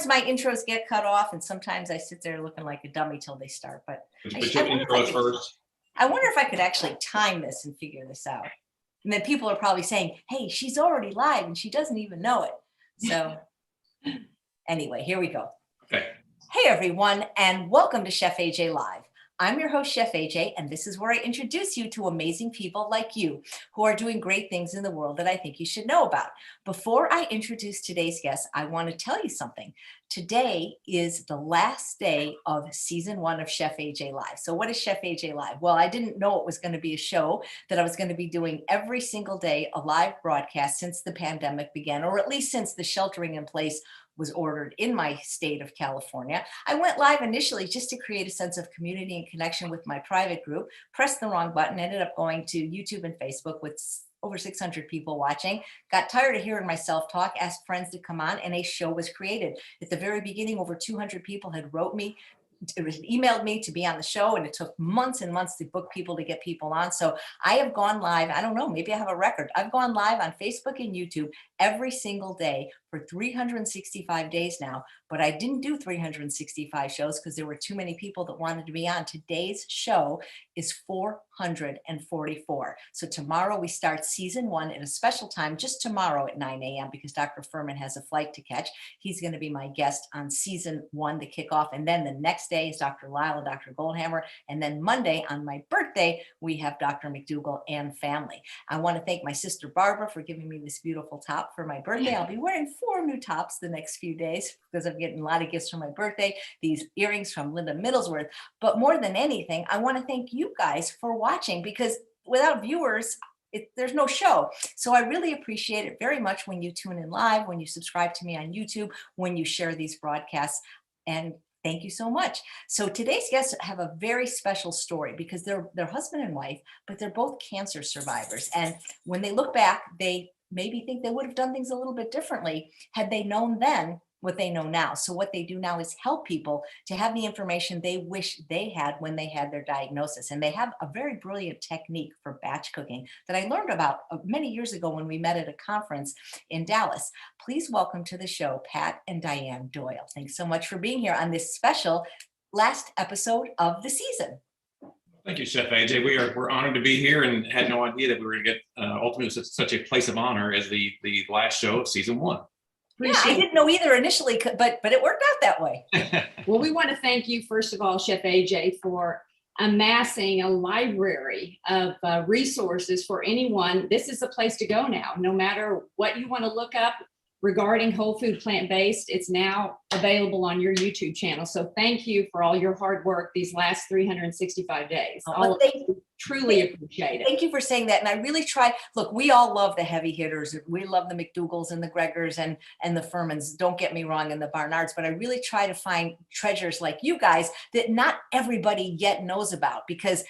my intros get cut off, and sometimes I sit there looking like a dummy till they start. But But your intro first. I wonder if I could actually time this and figure this out. And then people are probably saying, hey, she's already live and she doesn't even know it. So anyway, here we go. Okay. Hey, everyone, and welcome to Chef AJ Live. I'm your host, Chef AJ, and this is where I introduce you to amazing people like you who are doing great things in the world that I think you should know about. Before I introduce today's guest, I want to tell you something. Today is the last day of season 1 of Chef AJ Live. So what is Chef AJ Live? Well, I didn't know it was going to be a show that I was going to be doing every single day, a live broadcast since the pandemic began, or at least since the sheltering in place was ordered in my state of California. I went live initially just to create a sense of community and connection with my private group, pressed the wrong button, ended up going to YouTube and Facebook with over 600 people watching, got tired of hearing myself talk, asked friends to come on, and a show was created. At the very beginning, over 200 people had emailed me to be on the show, and it took months and months to book people, to get people on. So I have gone live, I don't know, maybe I have a record. I've gone live on Facebook and YouTube every single day for 365 days now, but I didn't do 365 shows because there were too many people that wanted to be on. Today's show is 444. So tomorrow we start season 1 at a special time, just tomorrow at 9 a.m. because Dr. Furman has a flight to catch. He's going to be my guest on season 1 to kick off. And then the next day is Dr. Lyle and Dr. Goldhammer. And then Monday on my birthday, we have Dr. McDougall and family. I want to thank my sister Barbara for giving me this beautiful top for my birthday. I'll be wearing 4 new tops the next few days because I'm getting a lot of gifts for my birthday. These earrings from Linda Middlesworth. But more than anything, I want to thank you guys for watching, because without viewers, there's no show. So I really appreciate it very much when you tune in live, when you subscribe to me on YouTube, when you share these broadcasts, and thank you so much. So today's guests have a very special story because they're husband and wife, but they're both cancer survivors. And when they look back, they maybe think they would have done things a little bit differently had they known then what they know now. So what they do now is help people to have the information they wish they had when they had their diagnosis. And they have a very brilliant technique for batch cooking that I learned about many years ago when we met at a conference in Dallas. Please welcome to the show, Pat and Dianne Doyle. Thanks so much for being here on this special last episode of the season. Thank you, Chef AJ. We're honored to be here, and had no idea that we were going to get ultimately such a place of honor as the last show of season 1. Yeah, I didn't know either initially, but it worked out that way. Well, we want to thank you, first of all, Chef AJ, for amassing a library of resources for anyone. This is the place to go now. No matter what you want to look up regarding whole food plant-based, it's now available on your YouTube channel. So thank you for all your hard work these last 365 days. Truly appreciate it. Thank you for saying that. And I really try. Look, we all love the heavy hitters. We love the McDougalls and the Gregors and the Furmans. Don't get me wrong, and the Barnards. But I really try to find treasures like you guys that not everybody yet knows about, because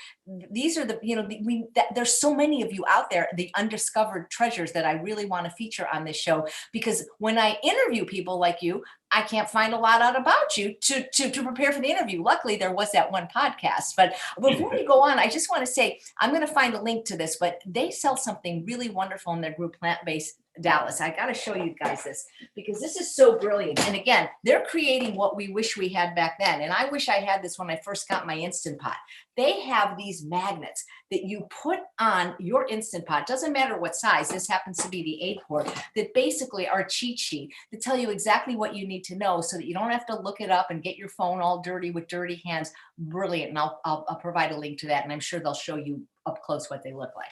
these are there's so many of you out there, the undiscovered treasures that I really want to feature on this show. Because when I interview people like you, I can't find a lot out about you to prepare for the interview. Luckily, there was that one podcast. But before we go on, I just want to say, I'm going to find a link to this, but they sell something really wonderful in their group, Plant-Based Dallas. I got to show you guys this because this is so brilliant. And again, they're creating what we wish we had back then. And I wish I had this when I first got my Instant Pot. They have these magnets that you put on your Instant Pot. Doesn't matter what size. This happens to be the 8-quart, that basically are a cheat sheet that tell you exactly what you need to know so that you don't have to look it up and get your phone all dirty with dirty hands. Brilliant. And I'll provide a link to that. And I'm sure they'll show you up close what they look like.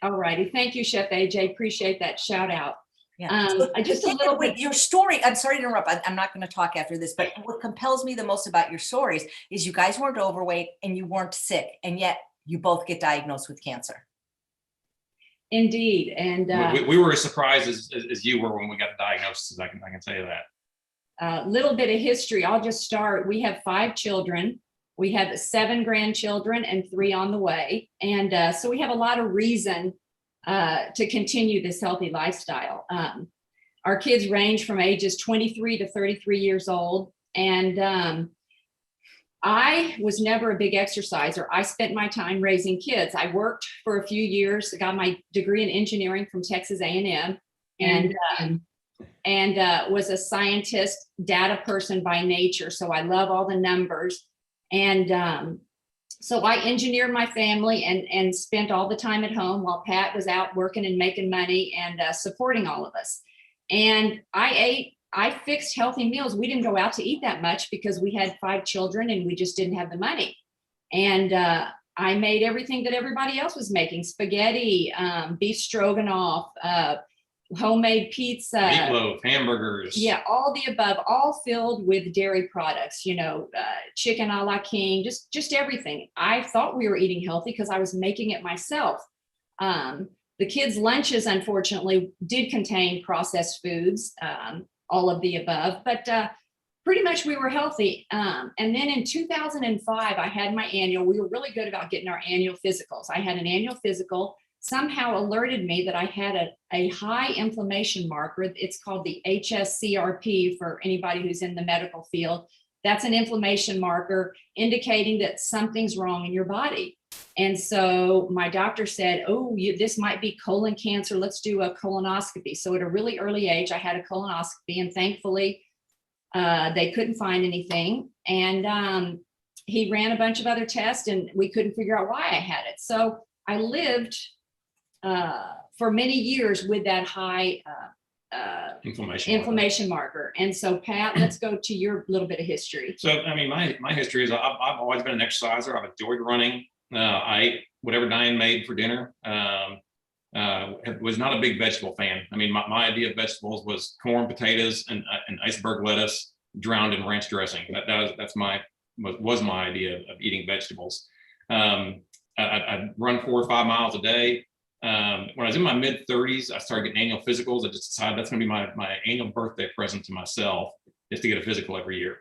All righty. Thank you, Chef AJ. Appreciate that shout out. Yeah. Just a little bit. Your story, I'm sorry to interrupt. I'm not going to talk after this, but what compels me the most about your stories is you guys weren't overweight and you weren't sick, and yet you both get diagnosed with cancer. Indeed. And we were as surprised as you were when we got the diagnosis. I can tell you that. A little bit of history. I'll just start. We have 5 children. We have 7 grandchildren and 3 on the way. And so we have a lot of reason to continue this healthy lifestyle. Our kids range from ages 23 to 33 years old. And I was never a big exerciser. I spent my time raising kids. I worked for a few years, got my degree in engineering from Texas A&M. And and was a scientist, data person by nature. So I love all the numbers. And so I engineered my family and spent all the time at home while Pat was out working and making money and supporting all of us. And I fixed healthy meals. We didn't go out to eat that much because we had 5 children and we just didn't have the money. And I made everything that everybody else was making: spaghetti, beef stroganoff, homemade pizza, Meatloaf, hamburgers. Yeah, all the above, all filled with dairy products, chicken a la king, just everything. I thought we were eating healthy because I was making it myself. The kids' lunches, unfortunately, did contain processed foods, all of the above, but pretty much we were healthy. And then in 2005, I had my annual. We were really good about getting our annual physicals. I had an annual physical. Somehow alerted me that I had a high inflammation marker. It's called the HSCRP for anybody who's in the medical field. That's an inflammation marker indicating that something's wrong in your body. And so my doctor said, oh, this might be colon cancer. Let's do a colonoscopy. So at a really early age, I had a colonoscopy, and thankfully they couldn't find anything. And he ran a bunch of other tests and we couldn't figure out why I had it. So I lived for many years with that high inflammation marker. And so Pat, let's go to your little bit of history. So, I mean, my history is I've always been an exerciser. I've enjoyed running. I ate whatever Dianne made for dinner. Was not a big vegetable fan. I mean, my idea of vegetables was corn, potatoes, and iceberg lettuce drowned in ranch dressing. That was my idea of eating vegetables. I'd run 4 or 5 miles a day. When I was in my mid 30s, I started getting annual physicals. I just decided that's going to be my annual birthday present to myself, is to get a physical every year.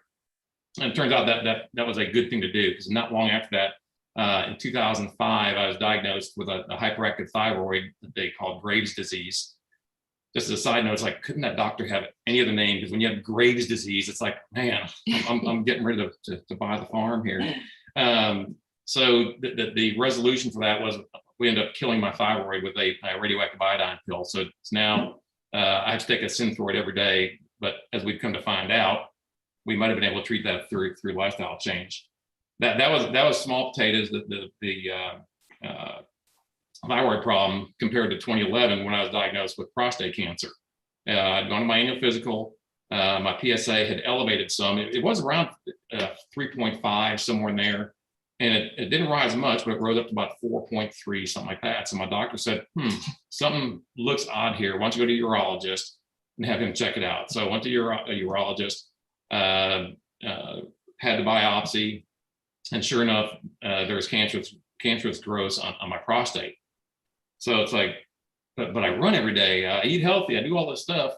And it turns out that was a good thing to do, because not long after that, in 2005, I was diagnosed with a hyperactive thyroid that they call Graves' disease. Just as a side note, it's like, couldn't that doctor have any other name? Because when you have Graves' disease, it's like, man, I'm getting ready to buy the farm here. So the resolution for that was we ended up killing my thyroid with a radioactive iodine pill. So it's now I have to take a Synthroid every day. But as we've come to find out, we might have been able to treat that through lifestyle change. That was small potatoes. The thyroid problem compared to 2011 when I was diagnosed with prostate cancer. I'd gone to my annual physical. My PSA had elevated some. It was around 3.5, somewhere in there. And it didn't rise much, but it rose up to about 4.3, something like that. So my doctor said, something looks odd here. Why don't you go to a urologist and have him check it out? So I went to a urologist, had the biopsy, and sure enough, there was cancerous growth on my prostate. So it's like, but I run every day. I eat healthy. I do all this stuff.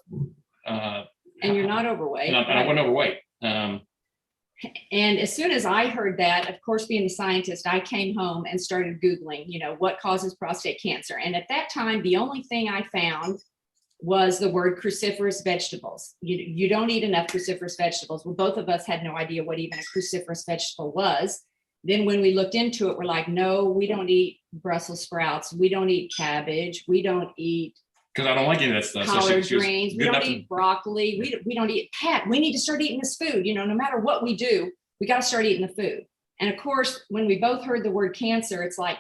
And you're not overweight. And I went overweight. And as soon as I heard that, of course, being a scientist, I came home and started Googling, what causes prostate cancer. And at that time, the only thing I found was the word cruciferous vegetables. You don't eat enough cruciferous vegetables. Well, both of us had no idea what even a cruciferous vegetable was. Then when we looked into it, we're like, no, we don't eat Brussels sprouts. We don't eat cabbage. We don't eat because I don't like any of that stuff. Collard greens. We don't eat broccoli. We don't eat Pat. We need to start eating this food. No matter what we do, we got to start eating the food. And of course, when we both heard the word cancer, it's like,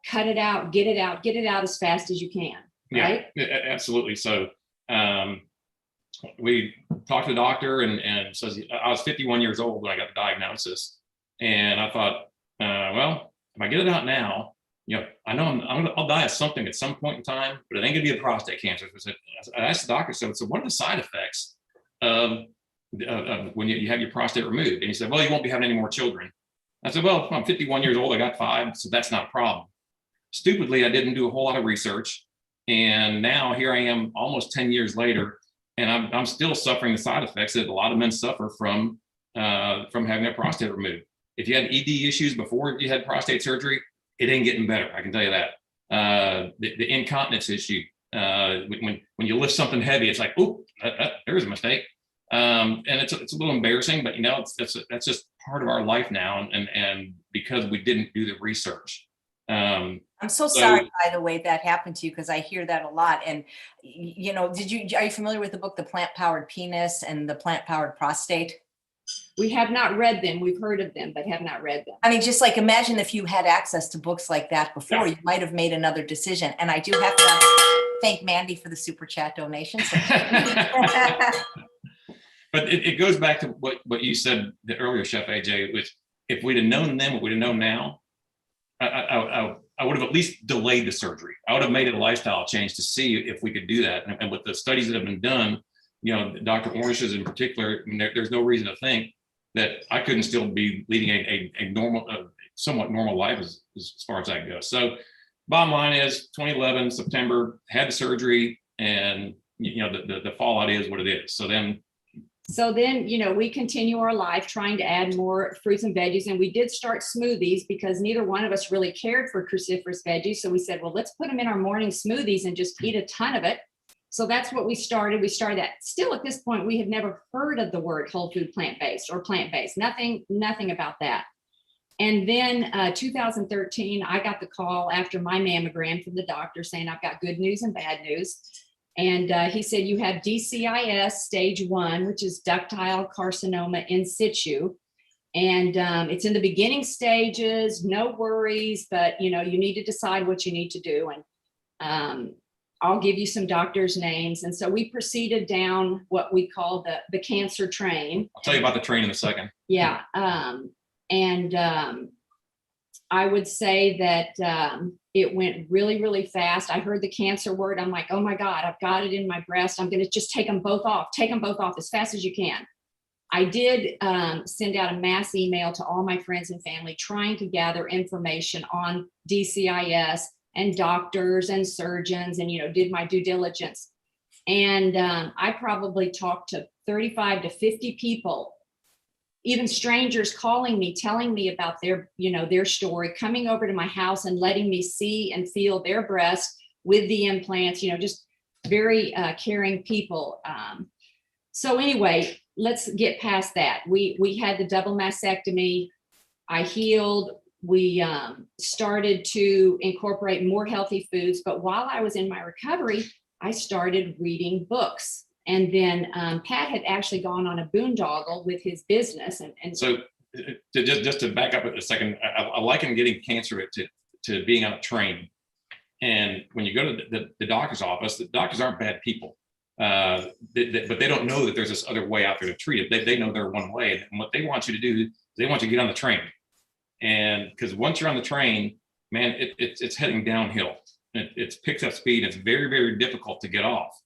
cut it out, get it out as fast as you can. Right? Yeah, absolutely. So we talked to the doctor and says I was 51 years old when I got the diagnosis. And I thought, well, if I get it out now, I know I'll die of something at some point in time, but it ain't gonna be a prostate cancer. I asked the doctor, so what are the side effects of when you have your prostate removed? And he said, well, you won't be having any more children. I said, well, I'm 51 years old. I got 5, so that's not a problem. Stupidly, I didn't do a whole lot of research. And now here I am almost 10 years later, and I'm still suffering the side effects that a lot of men suffer from having their prostate removed. If you had ED issues before you had prostate surgery, it ain't getting better. I can tell you that. The incontinence issue, when you lift something heavy, it's like, oh, there was a mistake. And it's a little embarrassing, but that's just part of our life now. And because we didn't do the research. I'm so So- sorry, by the way, that happened to you, because I hear that a lot. And, are you familiar with the book, The Plant-Powered Penis and The Plant-Powered Prostate? We have not read them. We've heard of them, but have not read them. I mean, just like imagine if you had access to books like that before, you might have made another decision. And I do have to thank Mandy for the super chat donation. So- But it goes back to what you said earlier, Chef AJ, which if we'd have known then what we'd have known now, I would have at least delayed the surgery. I would have made it a lifestyle change to see if we could do that. And with the studies that have been done, Dr. Ornish's in particular, I mean, there's no reason to think that I couldn't still be leading a normal, somewhat normal life as far as that goes. So bottom line is 2011, September, had the surgery, and the fallout is what it is. So then, we continue our life trying to add more fruits and veggies. And we did start smoothies because neither one of us really cared for cruciferous veggies. So we said, well, let's put them in our morning smoothies and just eat a ton of it. So that's what we started. We started that. Still at this point, we had never heard of the word whole food plant-based or plant-based, nothing about that. And then 2013, I got the call after my mammogram from the doctor saying, I've got good news and bad news. And he said, you have DCIS stage 1, which is ductile carcinoma in situ. And it's in the beginning stages, no worries, but you need to decide what you need to do. And I'll give you some doctors' names. And so we proceeded down what we call the cancer train. I'll tell you about the train in a second. Yeah. I would say that it went really, really fast. I heard the cancer word. I'm like, oh my God, I've got it in my breast. I'm going to just take them both off as fast as you can. I did send out a mass email to all my friends and family trying to gather information on DCIS and doctors and surgeons and, did my due diligence. And I probably talked to 35 to 50 people, even strangers calling me, telling me about their story, coming over to my house and letting me see and feel their breast with the implants, just very caring people. So anyway, let's get past that. We had the double mastectomy. I healed. We started to incorporate more healthy foods. But while I was in my recovery, I started reading books. And then Pat had actually gone on a boondoggle with his business. And so just to back up a second, I liken getting cancer to being on a train. And when you go to the doctor's office, the doctors aren't bad people, but they don't know that there's this other way out there to treat it. They know they're one way. And what they want you to do, they want you to get on the train. And because once you're on the train, man, it's heading downhill. It's picked up speed. It's very, very difficult to get off.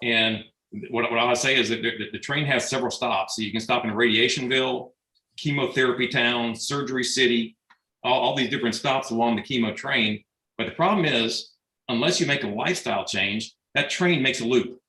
And what I would say is that the train has several stops. So you can stop in Radiationville, chemotherapy town, surgery city, all these different stops along the chemo train. But the problem is, unless you make a lifestyle change, that train makes a loop.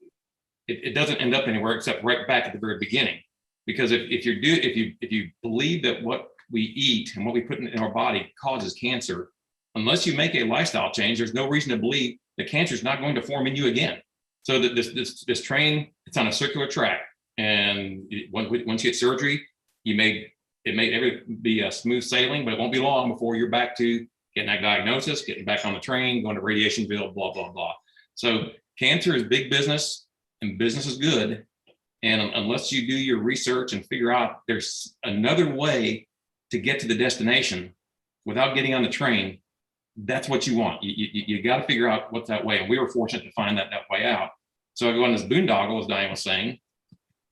It doesn't end up anywhere except right back at the very beginning. Because if you believe that what we eat and what we put in our body causes cancer, unless you make a lifestyle change, there's no reason to believe that cancer is not going to form in you again. So that this train, it's on a circular track, and once you get surgery, it may be smooth sailing, but it won't be long before you're back to getting that diagnosis, getting back on the train, going to Radiationville, blah blah blah. So cancer is big business, and business is good, and unless you do your research and figure out there's another way to get to the destination without getting on the train, that's what you want. You got to figure out what's that way. And we were fortunate to find that way out. So I go on this boondoggle, as Dianne was saying,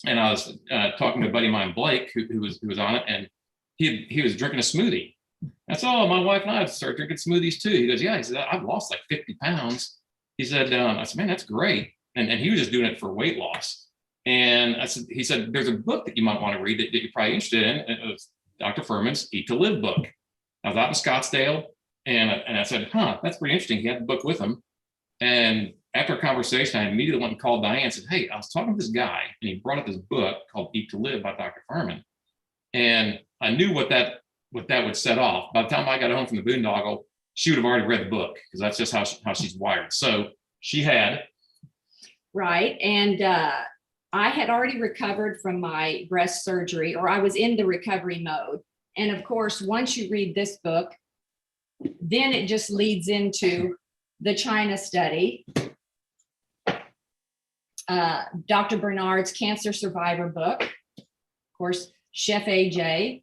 and I was talking to a buddy of mine, Blake, who was on it, and he was drinking a smoothie. That's all. My wife and I started drinking smoothies too. He goes, yeah. He said, I've lost like 50 pounds. He said, I said, man, that's great. And he was just doing it for weight loss. And he said, there's a book that you might want to read that you're probably interested in. It was Dr. Furman's Eat to Live book. I was out in Scottsdale. And I said, that's pretty interesting. He had the book with him. And after a conversation, I immediately went and called Dianne and said, hey, I was talking to this guy, and he brought up this book called Eat to Live by Dr. Furman. And I knew what that would set off. By the time I got home from the boondoggle, she would have already read the book, because that's just how she's wired. So she had. Right. And I had already recovered from my breast surgery, or I was in the recovery mode. And of course, once you read this book, then it just leads into the China study. Dr. Bernard's cancer survivor book, of course, Chef AJ,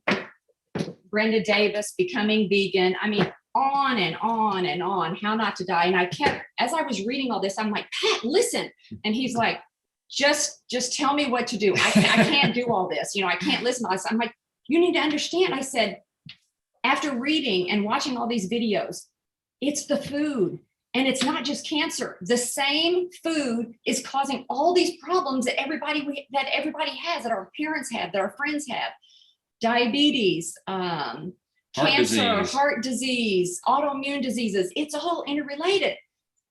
Brenda Davis, Becoming Vegan. I mean, on and on and on, How Not to Die. And I kept, as I was reading all this, I'm like, Pat, listen. And he's like, just tell me what to do. I can't do all this. You know, I can't listen to this. I'm like, you need to understand. I said, after reading and watching all these videos, it's the food. And it's not just cancer. The same food is causing all these problems that everybody has, that our parents have, that our friends have. Diabetes, cancer, heart disease, autoimmune diseases. It's all interrelated.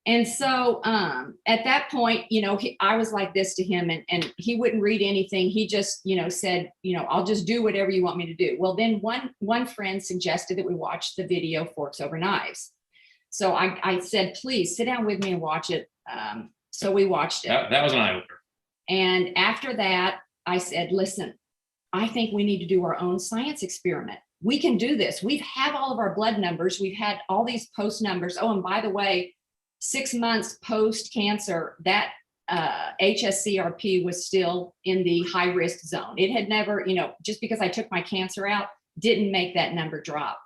And so at that point, you know, I was like this to him, and he wouldn't read anything. He just, you know, said, you know, I'll just do whatever you want me to do. Well, then one friend suggested that we watch the video Forks Over Knives. So I said, please sit down with me and watch it. So we watched it. That was an eye-opener. And after that, I said, listen, I think we need to do our own science experiment. We can do this. We've had all of our blood numbers. We've had all these post numbers. Oh, and by the way, 6 months post-cancer, that HSCRP was still in the high risk zone. It had never, you know, just because I took my cancer out, didn't make that number drop.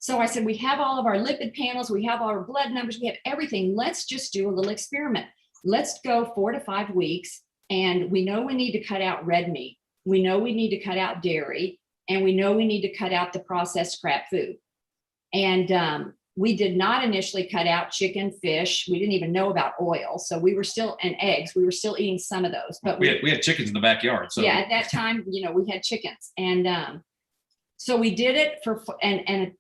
So I said, we have all of our lipid panels, we have all our blood numbers, we have everything. Let's just do a little experiment. Let's go 4 to 5 weeks. And we know we need to cut out red meat. We know we need to cut out dairy, and we know we need to cut out the processed crap food. And we did not initially cut out chicken, fish. We didn't even know about oil. So we were still, and eggs, we were still eating some of those. But we had chickens in the backyard. So yeah, at that time, you know, we had chickens. And so we did it and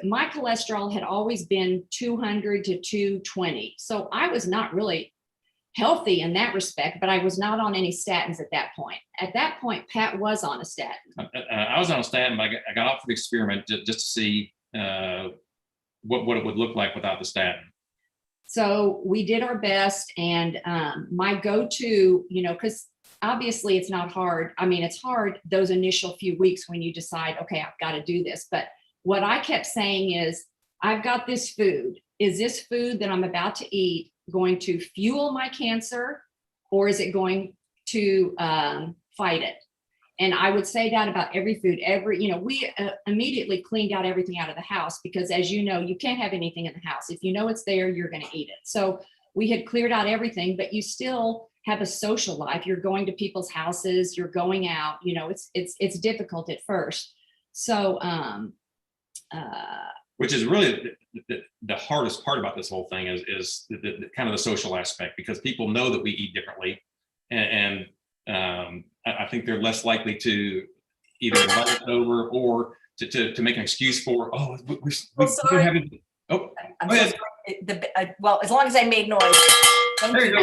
my cholesterol had always been 200 to 220. So I was not really healthy in that respect, but I was not on any statins at that point. At that point, Pat was on a statin. I was on a statin. I got off the experiment just to see what it would look like without the statin. So we did our best. And my go-to, you know, because obviously it's not hard. I mean, it's hard those initial few weeks when you decide, okay, I've got to do this. But what I kept saying is, I've got this food. Is this food that I'm about to eat going to fuel my cancer, or is it going to fight it? And I would say that about every food, you know, we immediately cleaned out everything out of the house, because as you know, you can't have anything in the house. If you know it's there, you're going to eat it. So we had cleared out everything, but you still have a social life. You're going to people's houses, you're going out, you know, it's difficult at first. So, which is really the hardest part about this whole thing is the kind of the social aspect, because people know that we eat differently, and I think they're less likely to either invite us over or to make an excuse for, we're having. Oh, I'm so sorry. Well, as long as I made noise. Thank you.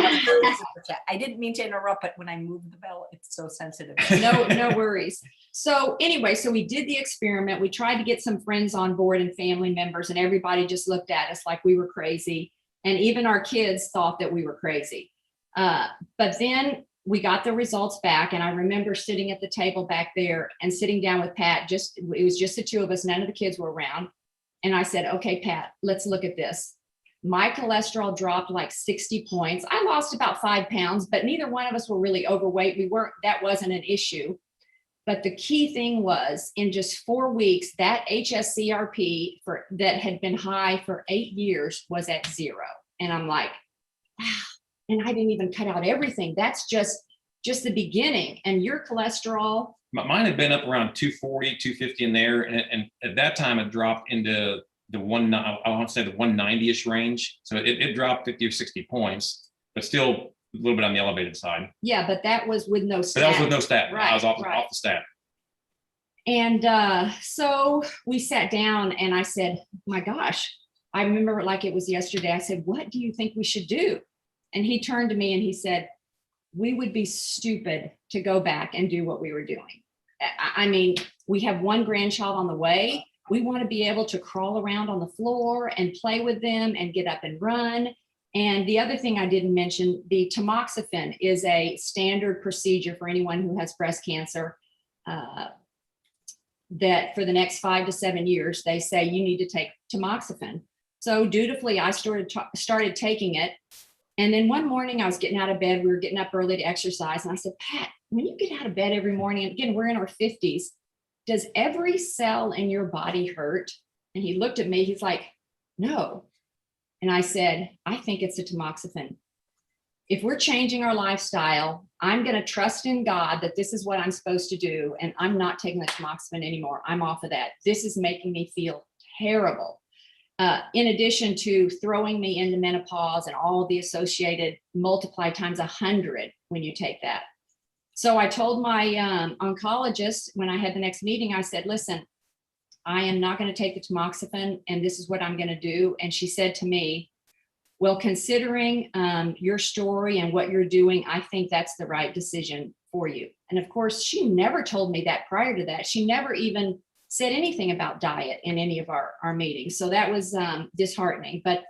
I didn't mean to interrupt, but when I moved the bell, it's so sensitive. No worries. So anyway, so we did the experiment. We tried to get some friends on board and family members, and everybody just looked at us like we were crazy. And even our kids thought that we were crazy. But then we got the results back. And I remember sitting at the table back there and sitting down with Pat, it was just the two of us. None of the kids were around. And I said, okay, Pat, let's look at this. My cholesterol dropped like 60 points. I lost about 5 pounds, but neither one of us were really overweight. That wasn't an issue. But the key thing was, in just 4 weeks, that HSCRP that had been high for 8 years was at 0. And I'm like, wow. And I didn't even cut out everything. That's just the beginning. And your cholesterol. Mine had been up around 240, 250 in there. And at that time it dropped into I want to say the 190-ish range. So it dropped 50 or 60 points, but still a little bit on the elevated side. Yeah, but that was with no statin. But that was with no statin. Right, I was off the statin. And so we sat down and I said, my gosh, I remember it like it was yesterday. I said, what do you think we should do? And he turned to me and he said, we would be stupid to go back and do what we were doing. I mean, we have one grandchild on the way. We want to be able to crawl around on the floor and play with them and get up and run. And the other thing I didn't mention, the Tamoxifen is a standard procedure for anyone who has breast cancer. that for the next 5 to 7 years, they say you need to take tamoxifen. So dutifully, I started taking it. And then one morning I was getting out of bed. We were getting up early to exercise. And I said, Pat, when you get out of bed every morning, and again, we're in our 50s, does every cell in your body hurt? And he looked at me, he's like, no. And I said, I think it's the tamoxifen. If we're changing our lifestyle, I'm going to trust in God that this is what I'm supposed to do. And I'm not taking the tamoxifen anymore. I'm off of that. This is making me feel terrible. In addition to throwing me into menopause and all the associated multiply times 100 when you take that. So I told my oncologist when I had the next meeting, I said, listen, I am not going to take the tamoxifen and this is what I'm going to do. And she said to me, well, considering your story and what you're doing, I think that's the right decision for you. And of course, she never told me that prior to that. She never even said anything about diet in any of our meetings. So that was disheartening. But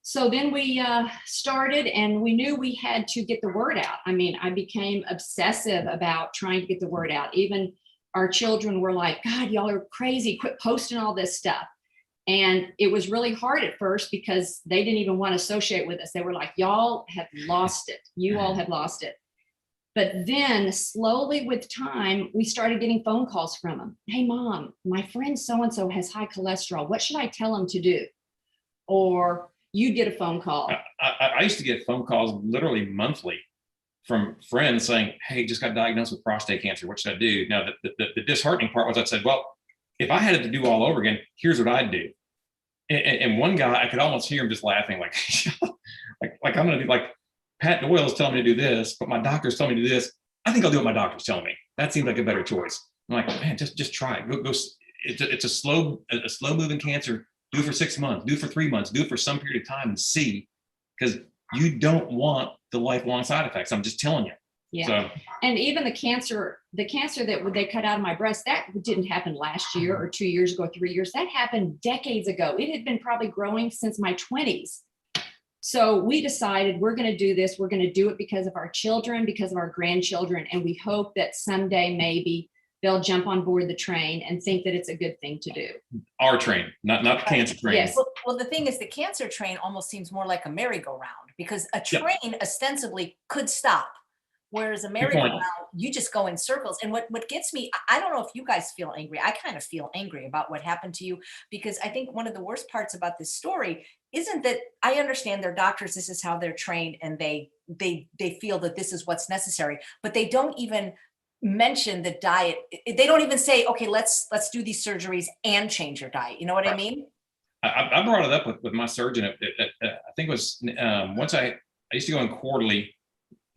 so then we started and we knew we had to get the word out. I mean, I became obsessive about trying to get the word out. Even our children were like, God, y'all are crazy. Quit posting all this stuff. And it was really hard at first because they didn't even want to associate with us. They were like, y'all have lost it. You all have lost it. But then slowly with time, we started getting phone calls from them. Hey, Mom, my friend so-and-so has high cholesterol. What should I tell him to do? Or you get a phone call. I used to get phone calls literally monthly from friends saying, hey, just got diagnosed with prostate cancer. What should I do? Now, the disheartening part was I said, well, if I had it to do all over again, here's what I'd do. And one guy, I could almost hear him just laughing, like, like I'm going to do, like, Pat Doyle is telling me to do this, but my doctor's telling me to do this. I think I'll do what my doctor's telling me. That seems like a better choice. I'm like, man, just try it. Go. It's a slow moving cancer. Do it for 6 months. Do it for 3 months. Do it for some period of time and see, because you don't want the lifelong side effects. I'm just telling you. Yeah. So, and even the cancer that they cut out of my breast, that didn't happen last year or 2 years ago, 3 years. That happened decades ago. It had been probably growing since my 20s. So we decided we're going to do this. We're going to do it because of our children, because of our grandchildren. And we hope that someday maybe they'll jump on board the train and think that it's a good thing to do. our train, not the cancer train. Yes. Well, the thing is, the cancer train almost seems more like a merry-go-round because a train ostensibly could stop. Whereas a merry-go-round, you just go in circles. And what gets me, I don't know if you guys feel angry. I kind of feel angry about what happened to you, because I think one of the worst parts about this story isn't that I understand they're doctors, this is how they're trained, and they feel that this is what's necessary, but they don't even mention the diet. They don't even say, okay, let's do these surgeries and change your diet. You know what I mean? I brought it up with my surgeon. I think it was once I used to go in quarterly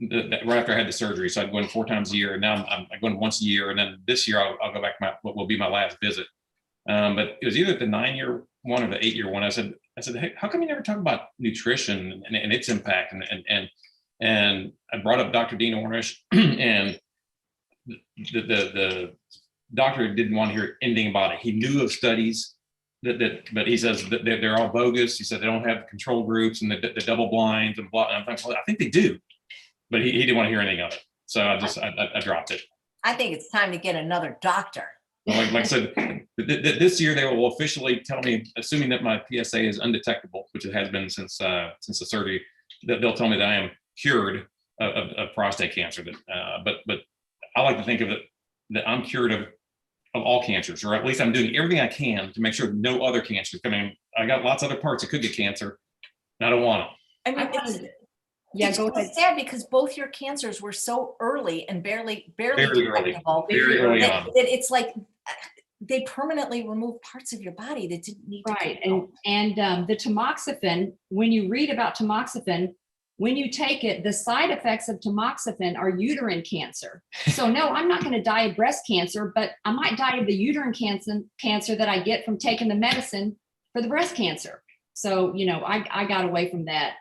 right after I had the surgery. So I'd go in 4 times a year, and now I'm going once a year. And then this year I'll go back to what will be my last visit. But it was either the 9-year one or the 8-year one. I said, hey, how come you never talk about nutrition and its impact? And I brought up Dr. Dean Ornish, and the doctor didn't want to hear anything about it. He knew of studies but he says that they're all bogus. He said they don't have control groups and the double blinds and blah. And I'm like, well, I think they do, but he didn't want to hear anything of it. So I dropped it. I think it's time to get another doctor. Like I said, this year they will officially tell me, assuming that my PSA is undetectable, which it has been since the surgery, that they'll tell me that I am cured of prostate cancer. But I like to think of it that I'm cured of all cancers, or at least I'm doing everything I can to make sure no other cancers. I mean, I got lots of other parts that could get cancer, and I don't want them. I mean, it's sad because both your cancers were so early and barely detectable. Very early on. That it's like they permanently remove parts of your body that didn't need to. Right, and the tamoxifen. When you read about tamoxifen, when you take it, the side effects of tamoxifen are uterine cancer. So no, I'm not going to die of breast cancer, but I might die of the uterine cancer that I get from taking the medicine for the breast cancer. So, I got away from that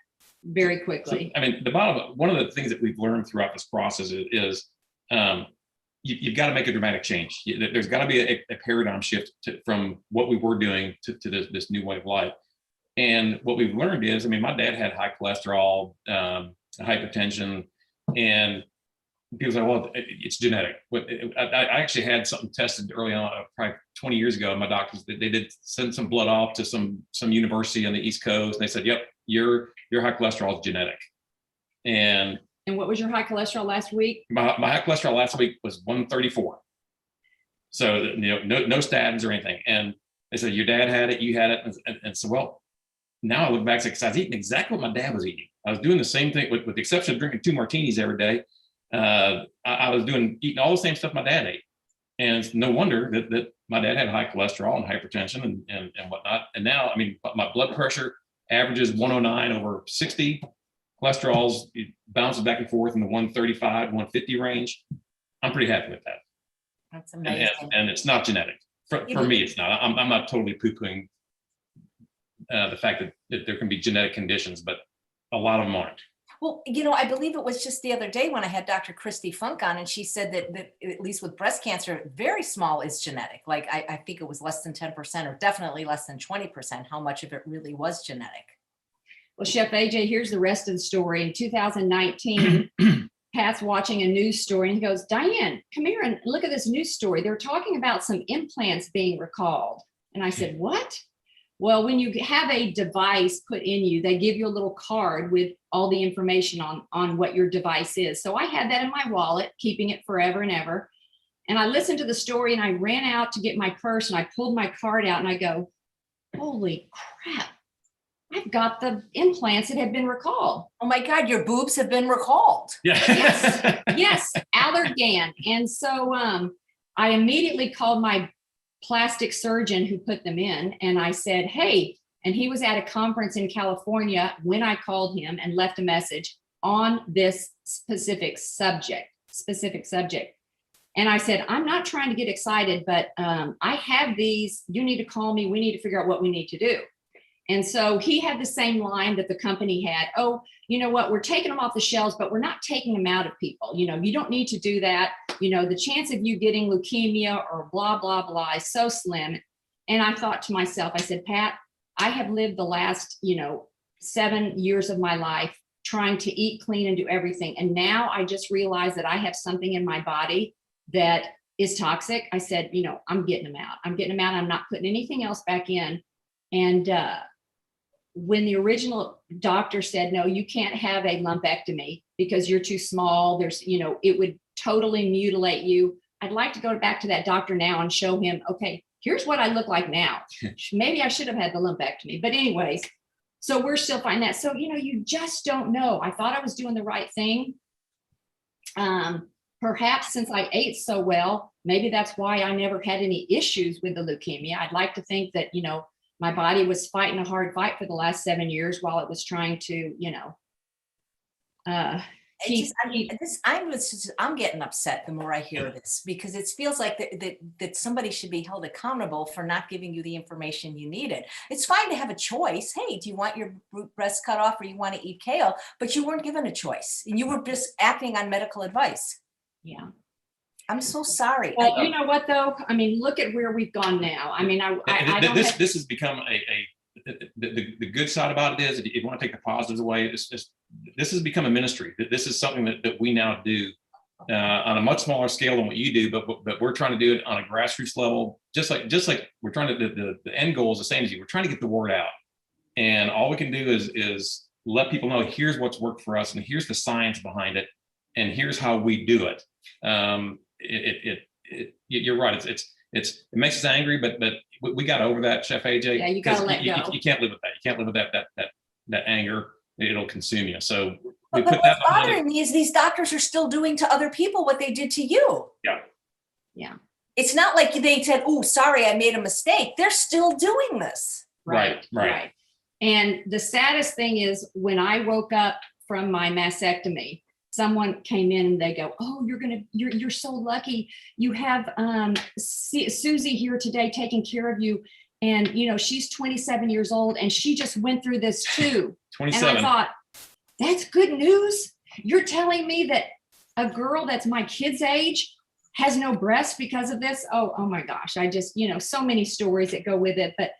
very quickly. So, I mean, one of the things that we've learned throughout this process is you've got to make a dramatic change. There's got to be a paradigm shift from what we were doing to this new way of life. And what we've learned is, I mean, my dad had high cholesterol, hypertension, and people say, well, it's genetic. But I actually had something tested early on, probably 20 years ago. My doctors, they did send some blood off to some university on the East Coast. And they said, yep, your high cholesterol is genetic. And what was your high cholesterol last week? my high cholesterol last week was 134. So, no statins or anything. And they said, your dad had it, you had it. And so, well, now I look back, because I was eating exactly what my dad was eating. I was doing the same thing with the exception of drinking 2 martinis every day. I was eating all the same stuff my dad ate. And it's no wonder that my dad had high cholesterol and hypertension and whatnot. And now, I mean, my blood pressure averages 109 over 60. Cholesterol's bounces back and forth in the 135, 150 range. I'm pretty happy with that. That's amazing. And it's not genetic. For me, it's not. I'm not totally poo-pooing the fact that there can be genetic conditions, but a lot of them aren't. Well, I believe it was just the other day when I had Dr. Christy Funk on, and she said that at least with breast cancer, very small is genetic. Like I think it was less than 10% or definitely less than 20%, how much of it really was genetic. Well, Chef AJ, here's the rest of the story. In 2019, Pat's watching a news story and he goes, Dianne, come here and look at this news story. They're talking about some implants being recalled. And I said, what? Well, when you have a device put in you, they give you a little card with all the information on what your device is. So I had that in my wallet, keeping it forever and ever. And I listened to the story and I ran out to get my purse and I pulled my card out and I go, holy crap, I've got the implants that have been recalled. Oh my God, your boobs have been recalled. Yeah. Yes, Allergan. And so I immediately called my plastic surgeon who put them in. And I said, hey, and he was at a conference in California when I called him and left a message on this specific subject. And I said, I'm not trying to get excited, but I have these, you need to call me. We need to figure out what we need to do. And so he had the same line that the company had. Oh, you know what? We're taking them off the shelves, but we're not taking them out of people. You don't need to do that. The chance of you getting leukemia or blah, blah, blah is so slim. And I thought to myself, I said, Pat, I have lived the last, 7 years of my life trying to eat clean and do everything. And now I just realized that I have something in my body that is toxic. I said, I'm getting them out. I'm not putting anything else back in. And when the original doctor said, no, you can't have a lumpectomy because you're too small, it would totally mutilate you. I'd like to go back to that doctor now and show him, okay, here's what I look like now. Maybe I should have had the lumpectomy. But anyways, so we're still finding that. So, you just don't know. I thought I was doing the right thing. Perhaps since I ate so well, maybe that's why I never had any issues with the leukemia. I'd like to think that, my body was fighting a hard fight for the last 7 years while it was trying to, I'm getting upset the more I hear this, because it feels like that somebody should be held accountable for not giving you the information you needed. It's fine to have a choice. Hey, do you want your breast cut off or you want to eat kale? But you weren't given a choice and you were just acting on medical advice. Yeah. I'm so sorry. Well, you know what though? I mean, look at where we've gone now. I mean, this has become the good side about it is, if you want to take the positives away, this has become a ministry. This is something that we now do on a much smaller scale than what you do, but we're trying to do it on a grassroots level, just like we're trying to, the end goal is the same as you. We're trying to get the word out. And all we can do is let people know, here's what's worked for us and here's the science behind it. And here's how we do it. You're right. It makes us angry, but we got over that, Chef AJ. Yeah, you gotta let go. You can't live with that. You can't live with that anger. It'll consume you. So but what's bothering me is these doctors are still doing to other people what they did to you. Yeah. Yeah. It's not like they said, "Oh, sorry, I made a mistake." They're still doing this. Right. And the saddest thing is when I woke up from my mastectomy, someone came in and they go, oh, you're so lucky. You have Susie here today taking care of you. And, she's 27 years old and she just went through this too. 27. And I thought, that's good news. You're telling me that a girl that's my kid's age has no breasts because of this? Oh my gosh. I just, so many stories that go with it. But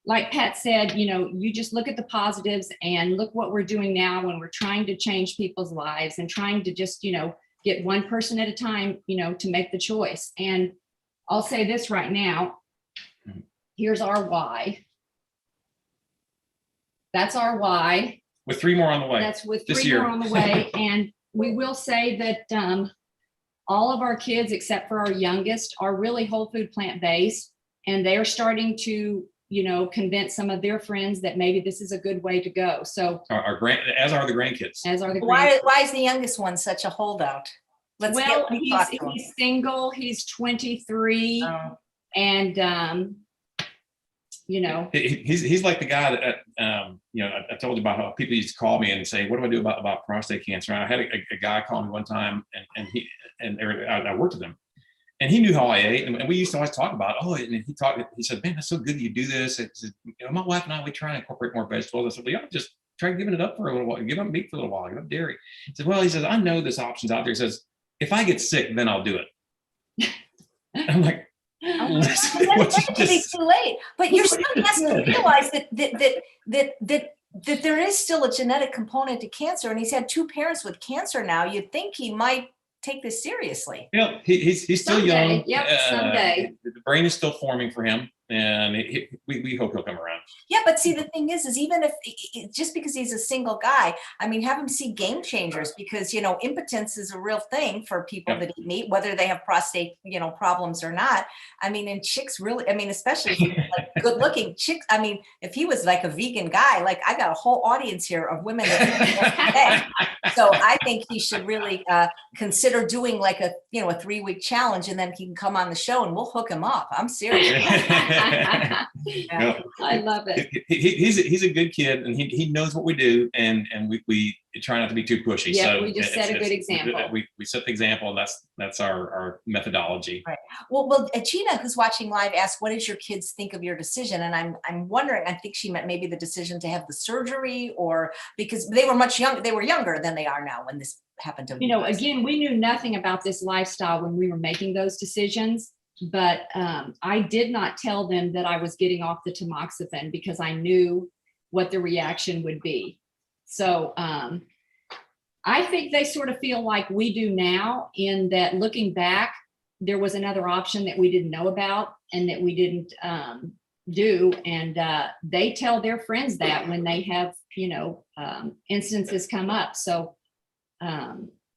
like Pat said, you just look at the positives and look what we're doing now when we're trying to change people's lives and trying to just, get one person at a time, to make the choice. And I'll say this right now. Here's our why. That's our why. With 3 more on the way. That's with this 3 year. more on the way. And we will say that all of our kids, except for our youngest, are really whole food plant-based. And they are starting to, convince some of their friends that maybe this is a good way to go. So as are the grandkids. Why is the youngest one such a holdout? He's single. He's 23. And he's like the guy that I told you about how people used to call me and say, what do I do about prostate cancer? And I had a guy call me one time, and I worked with him, and he knew how I ate, and we used to always talk about, he said, man, that's so good that you do this. It said, my wife and I, we try and incorporate more vegetables. I said, well, y'all just try giving it up for a little while, give up meat for a little while, give up dairy. He said, well, I know there's options out there. He says, if I get sick, then I'll do it. And I'm like, it's too late. But your son has to realize that there is still a genetic component to cancer, and he's had 2 parents with cancer now. You'd think he might take this seriously. Yeah, he's still young. Yep, someday. The brain is still forming for him, and we hope he'll come around. Yeah, but see, the thing is even if just because he's a single guy, have him see Game Changers, because impotence is a real thing for people that eat meat, whether they have prostate problems or not. And chicks really, especially if he's like good looking chicks. If he was like a vegan guy, like I got a whole audience here of women that so I think he should really consider doing like a 3-week challenge, and then he can come on the show and we'll hook him up. I'm serious. I love it. He's a good kid, and he knows what we do, and we try not to be too pushy. Yeah, so we just set a good example. We set the example, and that's our methodology. Right. Well, Gina, who's watching live, asked, "What did your kids think of your decision?" And I'm wondering. I think she meant maybe the decision to have the surgery, or because they were much younger. They were younger than they are now when this happened to them. Again, we knew nothing about this lifestyle when we were making those decisions. But I did not tell them that I was getting off the tamoxifen, because I knew what the reaction would be. So I think they sort of feel like we do now, in that looking back, there was another option that we didn't know about and that we didn't do. And they tell their friends that when they have, instances come up. So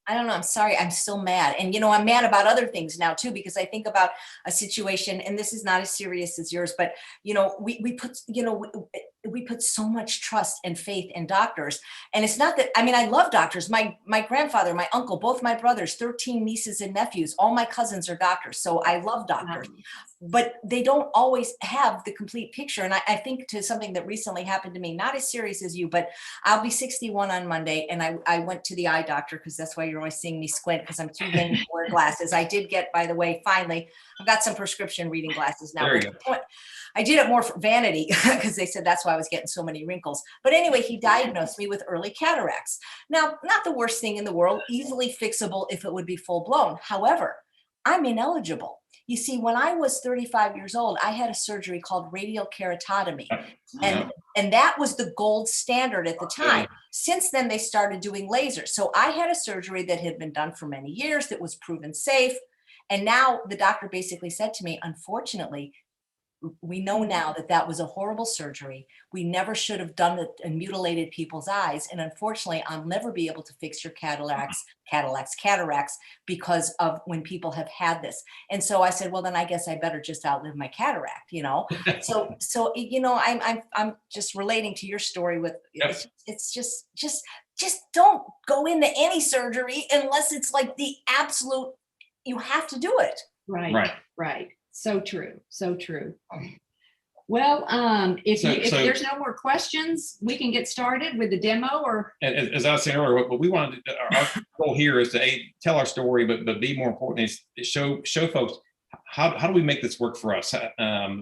I don't know. I'm sorry. I'm still mad. And, I'm mad about other things now too, because I think about a situation, and this is not as serious as yours, but, we put so much trust and faith in doctors. And it's not that, I love doctors. My grandfather, my uncle, both my brothers, 13 nieces and nephews, all my cousins are doctors. So I love doctors, but they don't always have the complete picture. And I think to something that recently happened to me, not as serious as you, but I'll be 61 on Monday. And I went to the eye doctor, because that's why you're always seeing me squint, because I'm too vain to wear glasses. I did get, by the way, finally, I've got some prescription reading glasses now. There you go. I did it more for vanity, because they said that's why I was getting so many wrinkles. But anyway, he diagnosed me with early cataracts. Now, not the worst thing in the world, easily fixable if it would be full blown. However, I'm ineligible. You see, when I was 35 years old, I had a surgery called radial keratotomy. And that was the gold standard at the time. Since then, they started doing lasers. So I had a surgery that had been done for many years that was proven safe. And now the doctor basically said to me, unfortunately, we know now that that was a horrible surgery. We never should have done it and mutilated people's eyes. And unfortunately, I'll never be able to fix your cataracts, because of when people have had this. And so I said, well, then I guess I better just outlive my cataract, So, I'm just relating to your story with, it's just don't go into any surgery unless it's like the absolute, you have to do it. Right. So true. Well, if there's no more questions, we can get started with the demo. Or as I was saying earlier, what we wanted, our goal here is to tell our story, but be more important is show folks how do we make this work for us?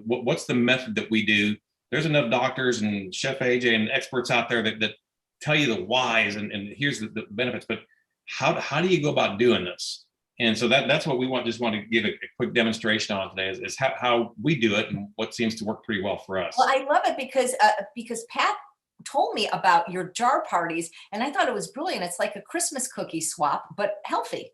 What's the method that we do? There's enough doctors and Chef AJ and experts out there that tell you the whys and here's the benefits, but how do you go about doing this? And so that's what we just want to give a quick demonstration on today is how we do it and what seems to work pretty well for us. Well, I love it because Pat told me about your jar parties, and I thought it was brilliant. It's like a Christmas cookie swap, but healthy.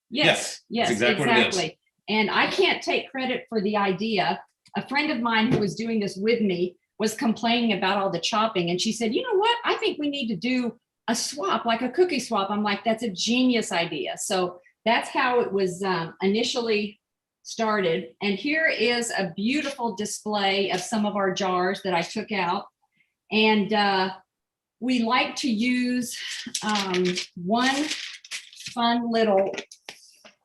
Yes, That's exactly what it is. exactly. And I can't take credit for the idea. A friend of mine who was doing this with me was complaining about all the chopping. And she said, you know what? I think we need to do a swap, like a cookie swap. I'm like, that's a genius idea. So that's how it was initially started. And here is a beautiful display of some of our jars that I took out. And we like to use one fun little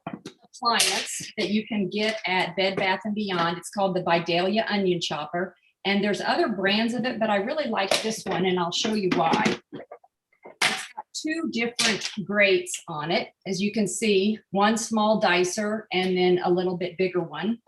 appliance that you can get at Bed Bath & Beyond. It's called the Vidalia Onion Chopper. And there's other brands of it, but I really like this one, and I'll show you why. It's got two different grates on it, as you can see, one small dicer and then a little bit bigger one.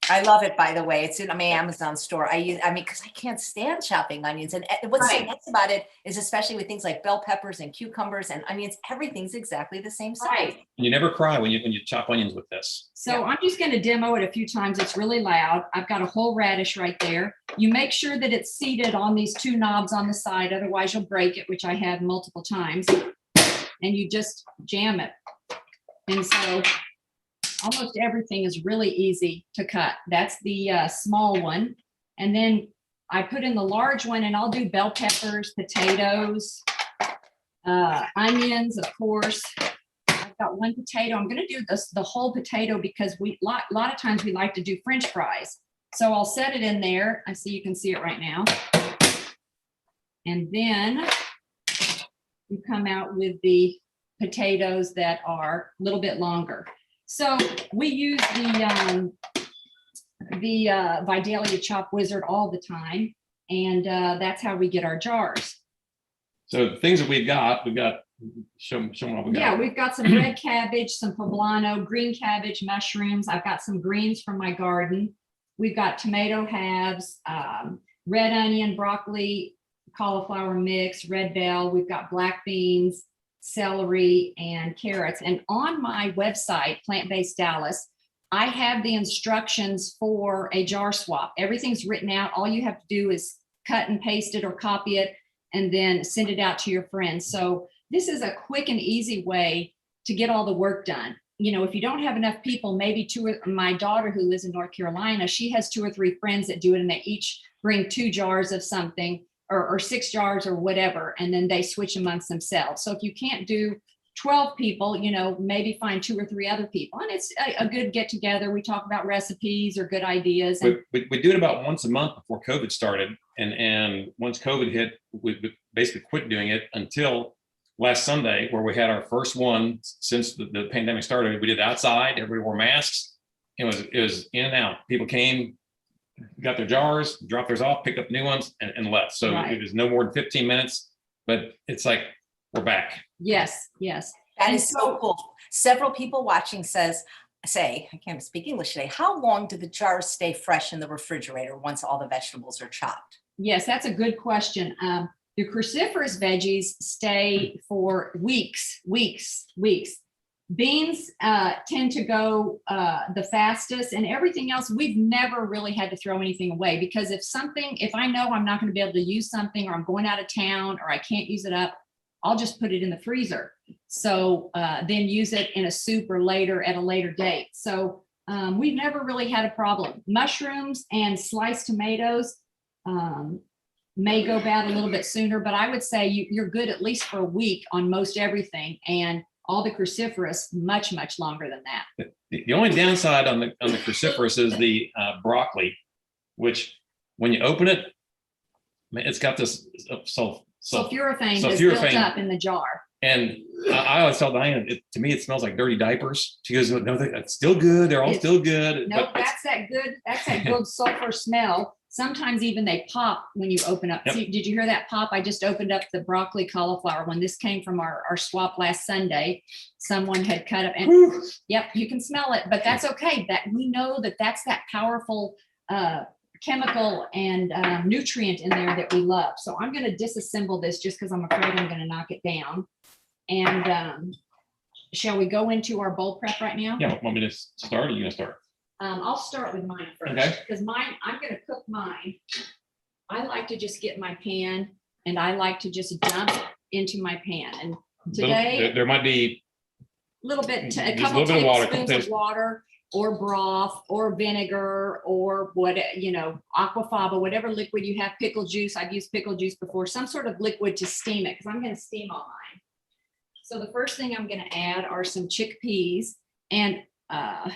I love it, by the way. It's in my Amazon store. I mean, because I can't stand chopping onions. And what's so Right. nice about it is, especially with things like bell peppers and cucumbers and onions, everything's exactly the same size. Right. You never cry when you chop onions with this. So I'm just going to demo it a few times. It's really loud. I've got a whole radish right there. You make sure that it's seated on these two knobs on the side, otherwise you'll break it, which I have multiple times. And you just jam it. And so almost everything is really easy to cut. That's the small one. And then I put in the large one, and I'll do bell peppers, potatoes, onions, of course. I've got one potato. I'm going to do the whole potato because a lot of times we like to do French fries. So I'll set it in there. I see you can see it right now. And then you come out with the potatoes that are a little bit longer. So we use the Vidalia Chop Wizard all the time, and that's how we get our jars. So the things that we've got, show them what we got. Yeah, we've got some red cabbage, some poblano, green cabbage, mushrooms. I've got some greens from my garden. We've got tomato halves, red onion, broccoli, cauliflower mix, red bell. We've got black beans, celery, and carrots. And on my website, Plant-Based Dallas, I have the instructions for a jar swap. Everything's written out. All you have to do is cut and paste it or copy it and then send it out to your friends. So this is a quick and easy way to get all the work done. You know, if you don't have enough people, maybe my daughter who lives in North Carolina, she has 2 or 3 friends that do it, and they each bring 2 jars of something, or 6 jars or whatever, and then they switch amongst themselves. So if you can't do 12 people, you know, maybe find 2 or 3 other people, and it's a good get together. We talk about recipes or good ideas. And We do it about once a month before COVID started, and once COVID hit, we basically quit doing it until last Sunday, where we had our first one since the pandemic started. We did outside, everybody wore masks. It was in and out. People came, got their jars, dropped theirs off, picked up new ones, and left. So Right. it was no more than 15 minutes, but it's like, we're back. yes, yes. That And is so cool. Several people watching say, I can't speak English today, how long do the jars stay fresh in the refrigerator once all the vegetables are chopped? Yes, that's a good question. The cruciferous veggies stay for weeks. Beans tend to go the fastest, and everything else, we've never really had to throw anything away, because if I know I'm not going to be able to use something, or I'm going out of town, or I can't use it up, I'll just put it in the freezer. So then use it in a soup or later at a later date. So we've never really had a problem. Mushrooms and sliced tomatoes may go bad a little bit sooner, but I would say you're good at least for a week on most everything, and all the cruciferous much longer than that. The only downside on the cruciferous is the broccoli, which when you open it, it's got this Sulforaphane is built up in the jar. And I always tell Diane, to me, it smells like dirty diapers. She goes, no, it's still good. They're all still good. Nope, that's that good sulfur smell. Sometimes even they pop when you open up. Yep. See, did you hear that pop? I just opened up the broccoli cauliflower one. This came from our swap last Sunday. Someone had cut up, and yep, you can smell it, but that's okay. That we know that's that powerful chemical and nutrient in there that we love. So I'm going to disassemble this just because I'm afraid I'm going to knock it down. And shall we go into our bowl prep right now? Yeah, want me to start, or are you going to start? I'll start with mine first, Okay. because I'm going to cook mine. I like to just get my pan, and I like to just dump into my pan. And today, there might be little bit, a Just a couple little bit of water, tablespoons of water or broth or vinegar or what, aquafaba, whatever liquid you have, pickle juice. I've used pickle juice before, some sort of liquid to steam it because I'm going to steam all mine. So the first thing I'm going to add are some chickpeas and chickpeas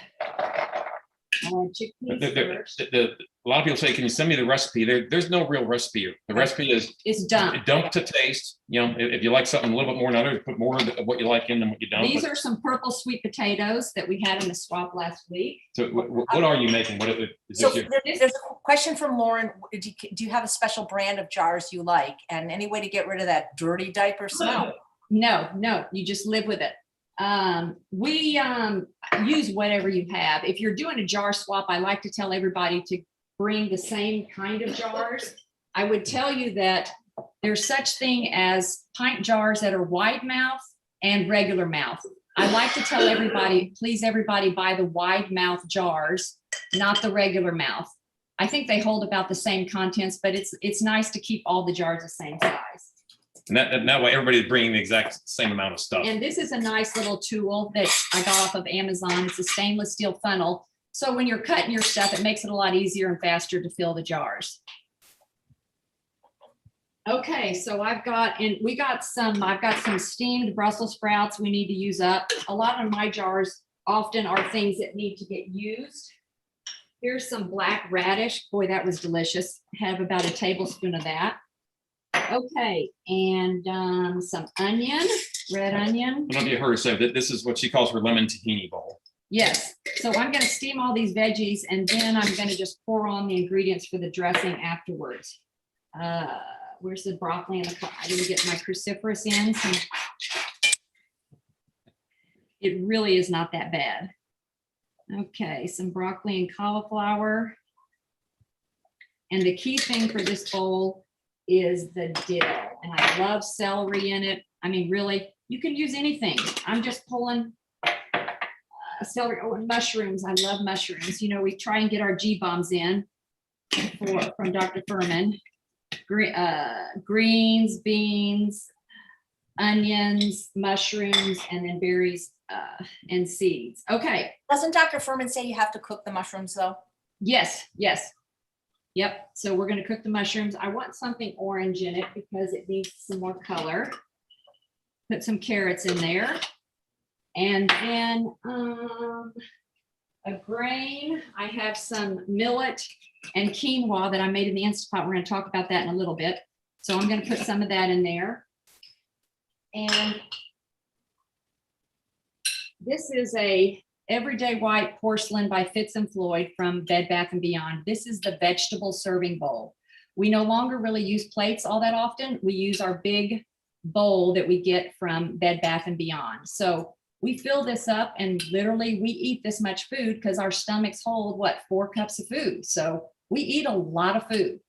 first. A lot of people say, can you send me the recipe? There's no real recipe. The recipe is It's done. dump to taste. You know, if you like something a little bit more than others, put more of what you like in than what you don't. These are some purple sweet potatoes that we had in the swap last week. So what are you making? What is So this? there's a question from Lauren. Do you have a special brand of jars you like? And any way to get rid of that dirty diaper smell? No, you just live with it. We use whatever you have. If you're doing a jar swap, I like to tell everybody to bring the same kind of jars. I would tell you that there's such thing as pint jars that are wide mouth and regular mouth. I like to tell everybody, please everybody buy the wide mouth jars, not the regular mouth. I think they hold about the same contents, but it's nice to keep all the jars the same size. And that way everybody's bringing the exact same amount of stuff. And this is a nice little tool that I got off of Amazon. It's a stainless steel funnel. So when you're cutting your stuff, it makes it a lot easier and faster to fill the jars. Okay, so I've got some steamed Brussels sprouts we need to use up. A lot of my jars often are things that need to get used. Here's some black radish. Boy, that was delicious. Have about a tablespoon of that. Okay, and some onion, red onion. I don't know if you heard her say that this is what she calls her lemon tahini bowl. Yes, so I'm going to steam all these veggies and then I'm going to just pour on the ingredients for the dressing afterwards. Where's the broccoli and I didn't get my cruciferous in. It really is not that bad. Okay, some broccoli and cauliflower. And the key thing for this bowl is the dill. And I love celery in it. I mean, really, you can use anything. I'm just pulling celery. Oh, and mushrooms. I love mushrooms. You know, we try and get our G-bombs in from Dr. Furman. Greens, beans, onions, mushrooms, and then berries and seeds. Okay. Doesn't Dr. Furman say you have to cook the mushrooms though? Yes. Yep. So we're going to cook the mushrooms. I want something orange in it because it needs some more color. Put some carrots in there. And then a grain. I have some millet and quinoa that I made in the Instant Pot. We're going to talk about that in a little bit. So I'm going to put some of that in there. And this is a Everyday White Porcelain by Fitz and Floyd from Bed Bath & Beyond. This is the vegetable serving bowl. We no longer really use plates all that often. We use our big bowl that we get from Bed Bath & Beyond. So we fill this up and literally we eat this much food because our stomachs hold, what, 4 cups of food. So we eat a lot of food.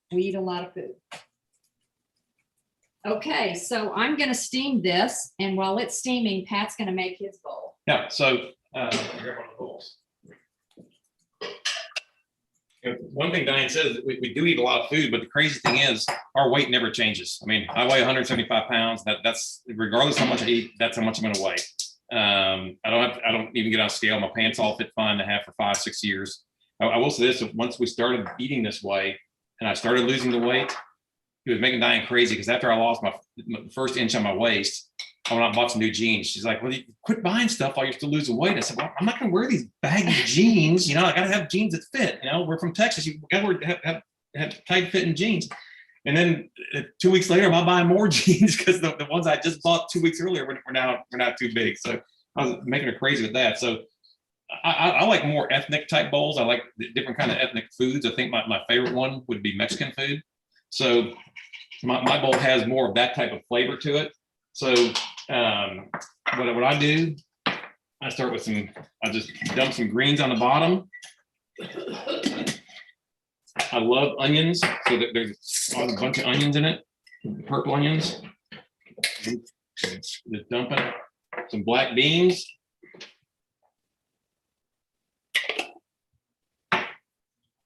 Okay, so I'm going to steam this. And while it's steaming, Pat's going to make his bowl. Yeah, so grab one of the bowls. One thing Dianne says, we do eat a lot of food, but the crazy thing is our weight never changes. I mean, I weigh 175 pounds. That's regardless of how much I eat, that's how much I'm going to weigh. I don't even get on scale. My pants all fit fine to have for 5-6 years. I will say this: once we started eating this way, and I started losing the weight, it was making Dianne crazy because after I lost my first inch on my waist, I went out and bought some new jeans. She's like, "Well, you quit buying stuff while you're still losing weight." I said, "Well, I'm not going to wear these baggy jeans. You know, I got to have jeans that fit. You know, we're from Texas. You got to have tight fitting jeans." And then 2 weeks later, I'm buying more jeans because the ones I just bought 2 weeks earlier were not too big. So I was making her crazy with that. So I like more ethnic type bowls. I like different kind of ethnic foods. I think my favorite one would be Mexican food. So my bowl has more of that type of flavor to it. So what I do, I start with I just dump some greens on the bottom. I love onions, so that there's a bunch of onions in it, purple onions. Just dump it. Some black beans.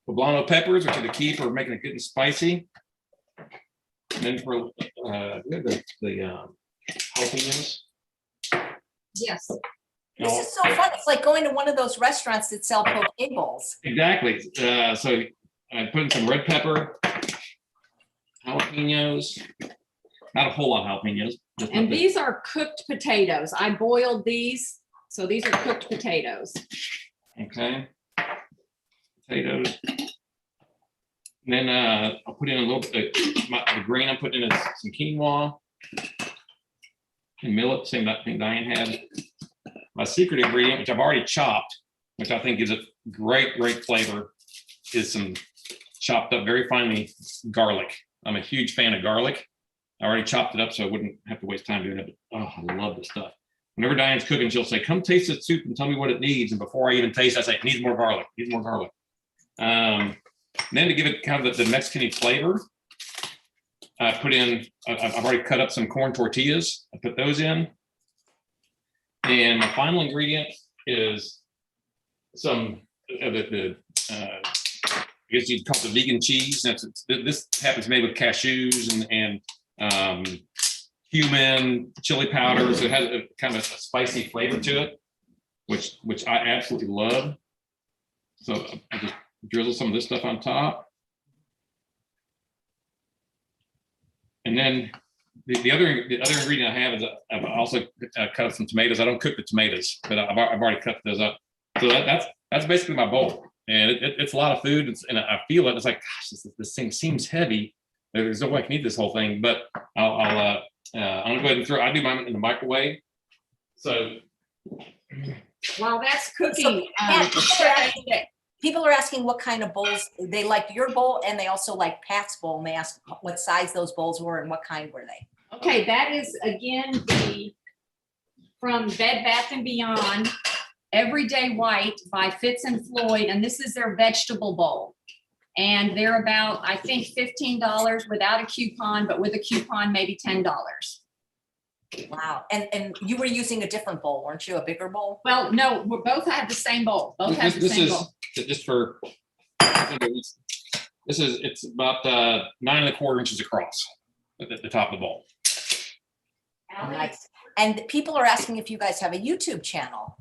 Poblano peppers, which are the key for making it good and spicy. And then for the jalapenos. Yes. This is so fun. It's like going to one of those restaurants that sell poke bowls. Exactly. So I put in some red pepper, jalapenos, not a whole lot of jalapenos. And these are cooked potatoes. I boiled these. So these are cooked potatoes. Okay. Potatoes. And then I'll put in a little bit the grain I'm putting in is some quinoa and millet, same thing Dianne had. My secret ingredient, which I've already chopped, which I think gives it great flavor, is some chopped up very finely garlic. I'm a huge fan of garlic. I already chopped it up so I wouldn't have to waste time doing it. But, oh, I love this stuff. Whenever Diane's cooking, she'll say, come taste the soup and tell me what it needs. And before I even taste, I say, it needs more garlic, needs more garlic. Then to give it kind of the Mexican flavor, I put in, I've already cut up some corn tortillas. I put those in. And my final ingredient is some of I guess you'd call it the vegan cheese. This happens made with cashews and cumin, chili powder. So it has a kind of a spicy flavor to it, which I absolutely love. So I just drizzle some of this stuff on top. And then the other ingredient I have is I've also cut up some tomatoes. I don't cook the tomatoes, but I've already cut those up. So that's basically my bowl, and it's a lot of food. And I feel it. It's like, gosh, this thing seems heavy. There's no way I can eat this whole thing. But I'm gonna go ahead and I do mine in the microwave. So while that's cooking, people are asking what kind of bowls they like. Your bowl, and they also like Pat's bowl, and they ask what size those bowls were and what kind were they. Okay, that is again from Bed Bath & Beyond, Everyday White by Fitz and Floyd, and this is their vegetable bowl. And they're about, I think, $15 without a coupon, but with a coupon, maybe $10. Wow. And you were using a different bowl, weren't you? A bigger bowl? Well, no, we both have the same bowl. Both have the same bowl. Just for, it's about 9¼ inches across at the top of the bowl. Nice. And people are asking if you guys have a YouTube channel.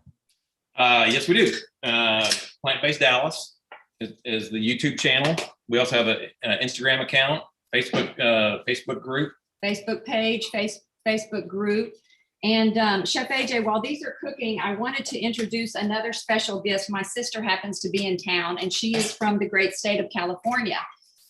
Yes, we do. Plant-Based Dallas is the YouTube channel. We also have an Instagram account, Facebook group. Facebook page, Facebook group. And Chef AJ, while these are cooking, I wanted to introduce another special guest. My sister happens to be in town, and she is from the great state of California.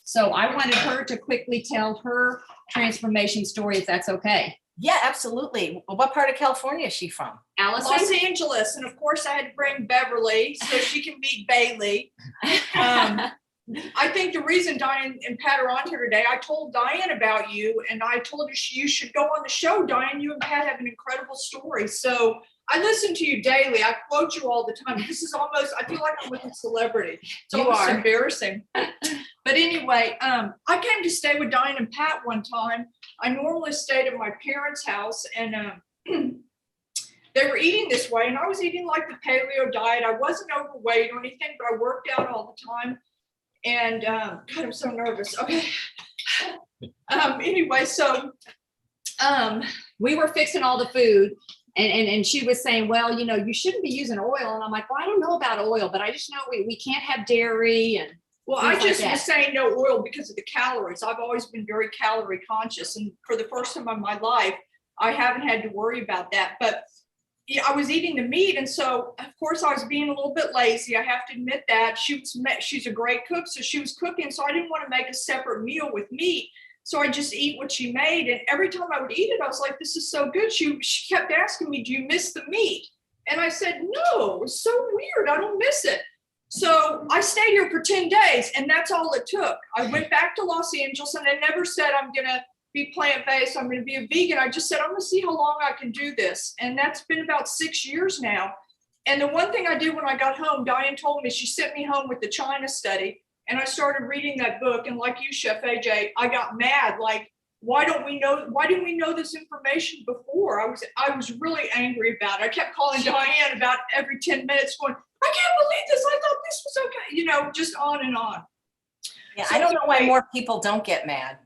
So I wanted her to quickly tell her transformation story, if that's okay. Yeah, absolutely. What part of California is she from? Allison? Los Angeles. And of course I had to bring Beverly so she can meet Bailey. I think the reason Dianne and Pat are on here today, I told Dianne about you and I told her you should go on the show. Dianne, you and Pat have an incredible story. So I listen to you daily. I quote you all the time. This is almost, I feel like I'm with a celebrity. It's almost embarrassing. But anyway, I came to stay with Dianne and Pat one time. I normally stayed at my parents' house and they were eating this way and I was eating like the paleo diet. I wasn't overweight or anything, but I worked out all the time. And God, I'm so nervous. Okay. Anyway, so we were fixing all the food and she was saying, well, you know, you shouldn't be using oil. And I'm like, well, I don't know about oil, but I just know we can't have dairy. And well, I just was saying no oil because of the calories. I've always been very calorie conscious. And for the first time in my life, I haven't had to worry about that. But yeah, I was eating the meat. And so, of course, I was being a little bit lazy. I have to admit that. She's a great cook. So she was cooking. So I didn't want to make a separate meal with meat. So I just eat what she made. And every time I would eat it, I was like, this is so good. She kept asking me, do you miss the meat? And I said, no, it's so weird. I don't miss it. So I stayed here for 10 days and that's all it took. I went back to Los Angeles and I never said I'm going to be plant-based. I'm going to be a vegan. I just said, I'm going to see how long I can do this. And that's been about 6 years now. And the one thing I did when I got home, Dianne told me, she sent me home with the China study. And I started reading that book. And like you, Chef AJ, I got mad. Like, why didn't we know this information before? I was really angry about it. I kept calling Dianne about every 10 minutes going, I can't believe this. I thought this was okay. You know, just on and on. Yeah, so I don't know why more people don't get mad.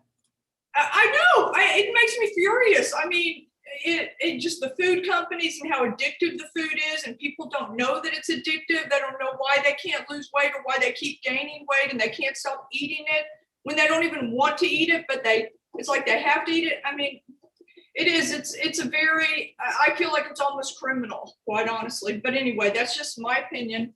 I know. It makes me furious. I mean, it just the food companies and how addictive the food is, and people don't know that it's addictive. They don't know why they can't lose weight or why they keep gaining weight and they can't stop eating it when they don't even want to eat it, but it's like they have to eat it. I mean, it's a very, I feel like it's almost criminal, quite honestly. But anyway, that's just my opinion.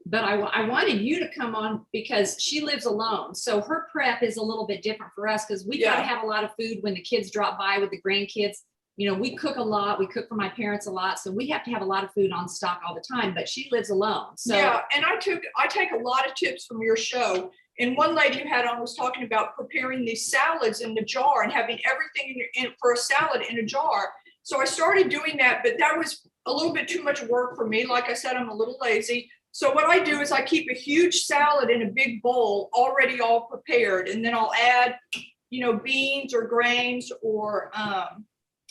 But I wanted you to come on because she lives alone. So her prep is a little bit different for us because we got to have a lot of food when the kids drop by with the grandkids. You know, we cook a lot. We cook for my parents a lot. So we have to have a lot of food on stock all the time, but she lives alone. So yeah, and I take a lot of tips from your show. And one lady you had on was talking about preparing these salads in the jar and having everything for a salad in a jar. So I started doing that, but that was a little bit too much work for me. Like I said, I'm a little lazy. So what I do is I keep a huge salad in a big bowl already all prepared. And then I'll add, beans or grains or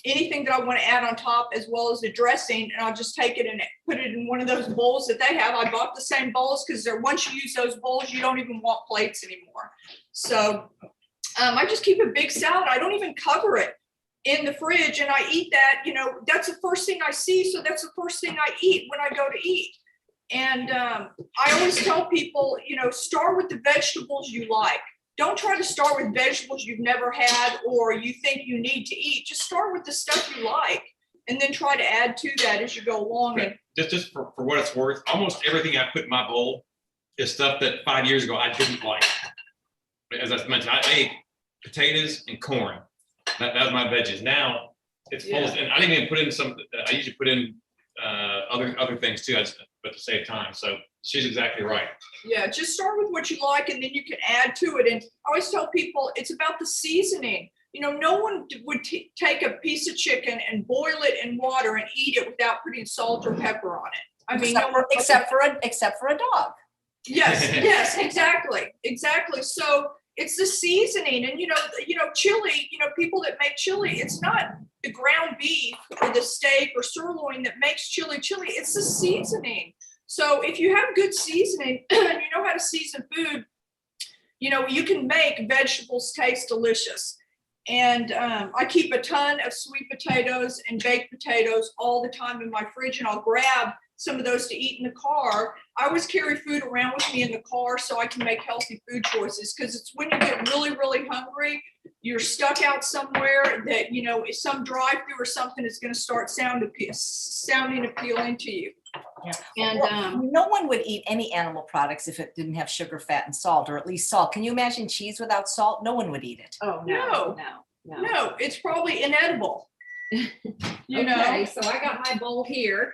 anything that I want to add on top, as well as the dressing. And I'll just take it and put it in one of those bowls that they have. I bought the same bowls because once you use those bowls, you don't even want plates anymore. So I just keep a big salad. I don't even cover it in the fridge, and I eat that. That's the first thing I see. So that's the first thing I eat when I go to eat. And I always tell people, start with the vegetables you like. Don't try to start with vegetables you've never had or you think you need to eat. Just start with the stuff you like and then try to add to that as you go along. And just for what it's worth, almost everything I put in my bowl is stuff that 5 years ago I didn't like. As I mentioned, I ate potatoes and corn. That was my veggies. Now it's full, and I didn't even put in some. I usually put in other things too, but to save time. So she's exactly right. Yeah, just start with what you like, and then you can add to it. And I always tell people it's about the seasoning. No one would take a piece of chicken and boil it in water and eat it without putting salt or pepper on it. I mean, except for a dog. Yes, exactly. So it's the seasoning, and chili. People that make chili, it's not the ground beef or the steak or sirloin that makes chili. It's the seasoning. So if you have good seasoning and you know how to season food, you can make vegetables taste delicious. And I keep a ton of sweet potatoes and baked potatoes all the time in my fridge, and I'll grab some of those to eat in the car. I always carry food around with me in the car so I can make healthy food choices, because it's when you get really, really hungry, you're stuck out somewhere that, if some drive-through or something is going to start sounding appealing to you. Yeah. And no one would eat any animal products if it didn't have sugar, fat, and salt, or at least salt. Can you imagine cheese without salt? No one would eat it. Oh, no, it's probably inedible. Okay, so I got my bowl here.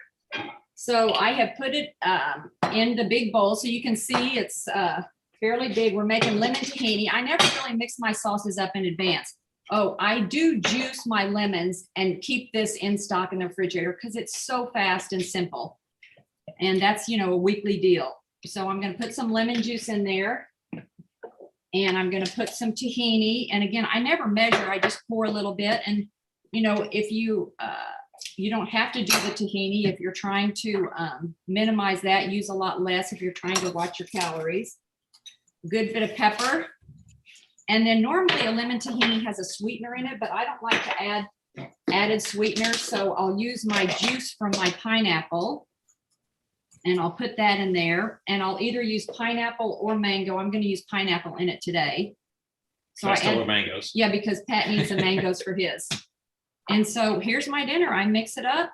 So I have put it in the big bowl, so you can see it's fairly big. We're making lemon tahini. I never really mix my sauces up in advance. Oh, I do juice my lemons and keep this in stock in the refrigerator because it's so fast and simple. And that's, a weekly deal. So I'm going to put some lemon juice in there, and I'm going to put some tahini. And again, I never measure. I just pour a little bit. And, if you don't have to do the tahini. If you're trying to minimize that, use a lot less if you're trying to watch your calories. Good bit of pepper. And then normally a lemon tahini has a sweetener in it, but I don't like to add added sweeteners. So I'll use my juice from my pineapple, and I'll put that in there. And I'll either use pineapple or mango. I'm going to use pineapple in it today. So I still with mangoes. Yeah, because Pat needs the mangoes for his. And so here's my dinner. I mix it up,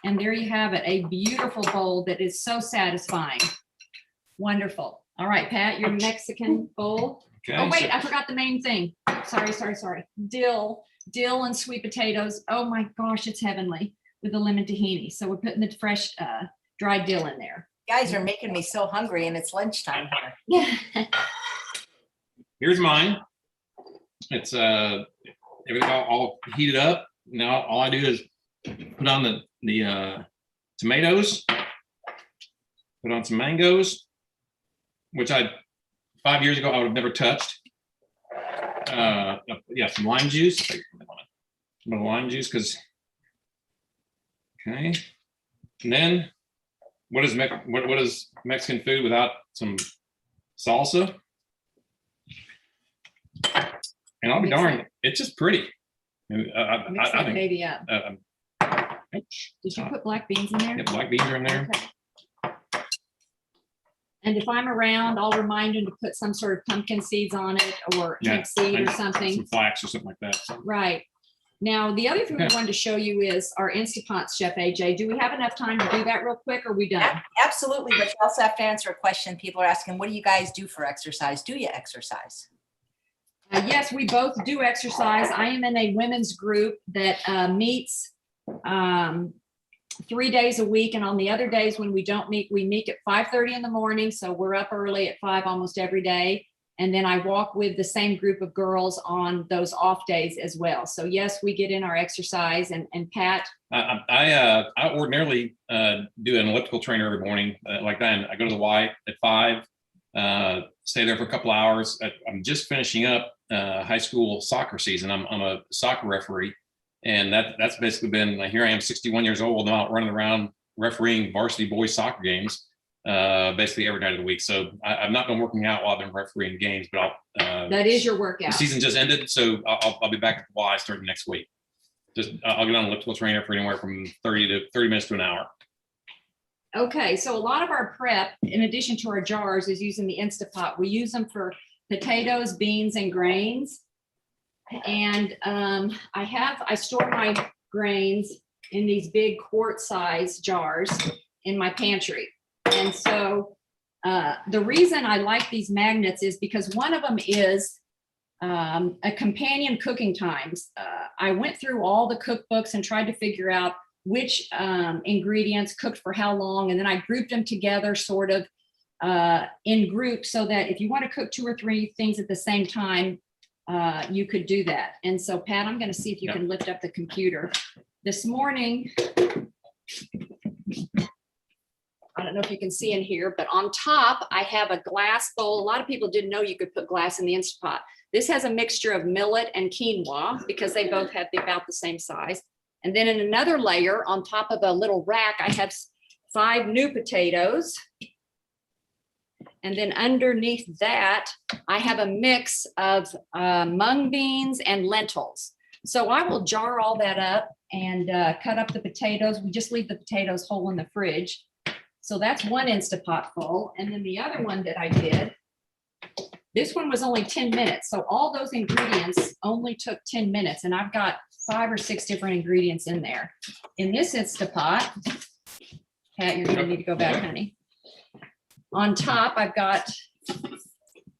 and there you have it. A beautiful bowl that is so satisfying. Wonderful. All right, Pat, your Mexican bowl. Okay, Oh, wait, I forgot the main thing. Sorry. Dill and sweet potatoes. Oh my gosh, it's heavenly with the lemon tahini. So we're putting the fresh dried dill in there. You guys are making me so hungry, and it's lunchtime here. Yeah. Here's mine. It's everything all heated up. Now all I do is put on the tomatoes, put on some mangoes, which 5 years ago I would have never touched. Some lime juice. Some lime juice, because okay. And then what is Mexican food without some salsa? And I'll be darned, it's just pretty. And, Mix I that think baby up. Did you put black beans in there? yeah, black beans are in there. Okay. And if I'm around, I'll remind him to put some sort of pumpkin seeds on it or Yeah, hemp seed or and something. some flax or something like that. So, Right. Now, the other thing we wanted to show you is our Instapots, Chef AJ. Do we have enough time to do that real quick or are we done? Absolutely, but you also have to answer a question. People are asking, what do you guys do for exercise? Do you exercise? Yes, we both do exercise. I am in a women's group that meets 3 days a week. And on the other days when we don't meet, we meet at 5:30 in the morning. So we're up early at 5 almost every day. And then I walk with the same group of girls on those off days as well. So yes, we get in our exercise. And Pat? I ordinarily do an elliptical trainer every morning like that. I go to the Y at 5, stay there for a couple hours. I'm just finishing up high school soccer season. I'm a soccer referee. And that's basically been, here I am 61 years old, now running around refereeing varsity boys soccer games basically every night of the week. So I've not been working out while I've been refereeing games, but That is your workout. the season just ended, so I'll be back at the Y starting next week. Just I'll get on an elliptical trainer for anywhere from 30 minutes to an hour. Okay, so a lot of our prep, in addition to our jars, is using the Instapot. We use them for potatoes, beans, and grains. And I store my grains in these big quart-size jars in my pantry. And so the reason I like these magnets is because one of them is a companion cooking times. I went through all the cookbooks and tried to figure out which ingredients cooked for how long. And then I grouped them together sort of in groups so that if you want to cook 2 or 3 things at the same time, you could do that. And so Pat, I'm going to see if you can lift up the computer. This morning, I don't know if you can see in here, but on top, I have a glass bowl. A lot of people didn't know you could put glass in the Instapot. This has a mixture of millet and quinoa because they both have about the same size. And then in another layer on top of a little rack, I have 5 new potatoes. And then underneath that, I have a mix of mung beans and lentils. So I will jar all that up and cut up the potatoes. We just leave the potatoes whole in the fridge. So that's one Instapot full. And then the other one that I did, this one was only 10 minutes. So all those ingredients only took 10 minutes. And I've got 5 or 6 different ingredients in there. In this Instapot, Pat, you're gonna need to go back, honey. On top, I've got,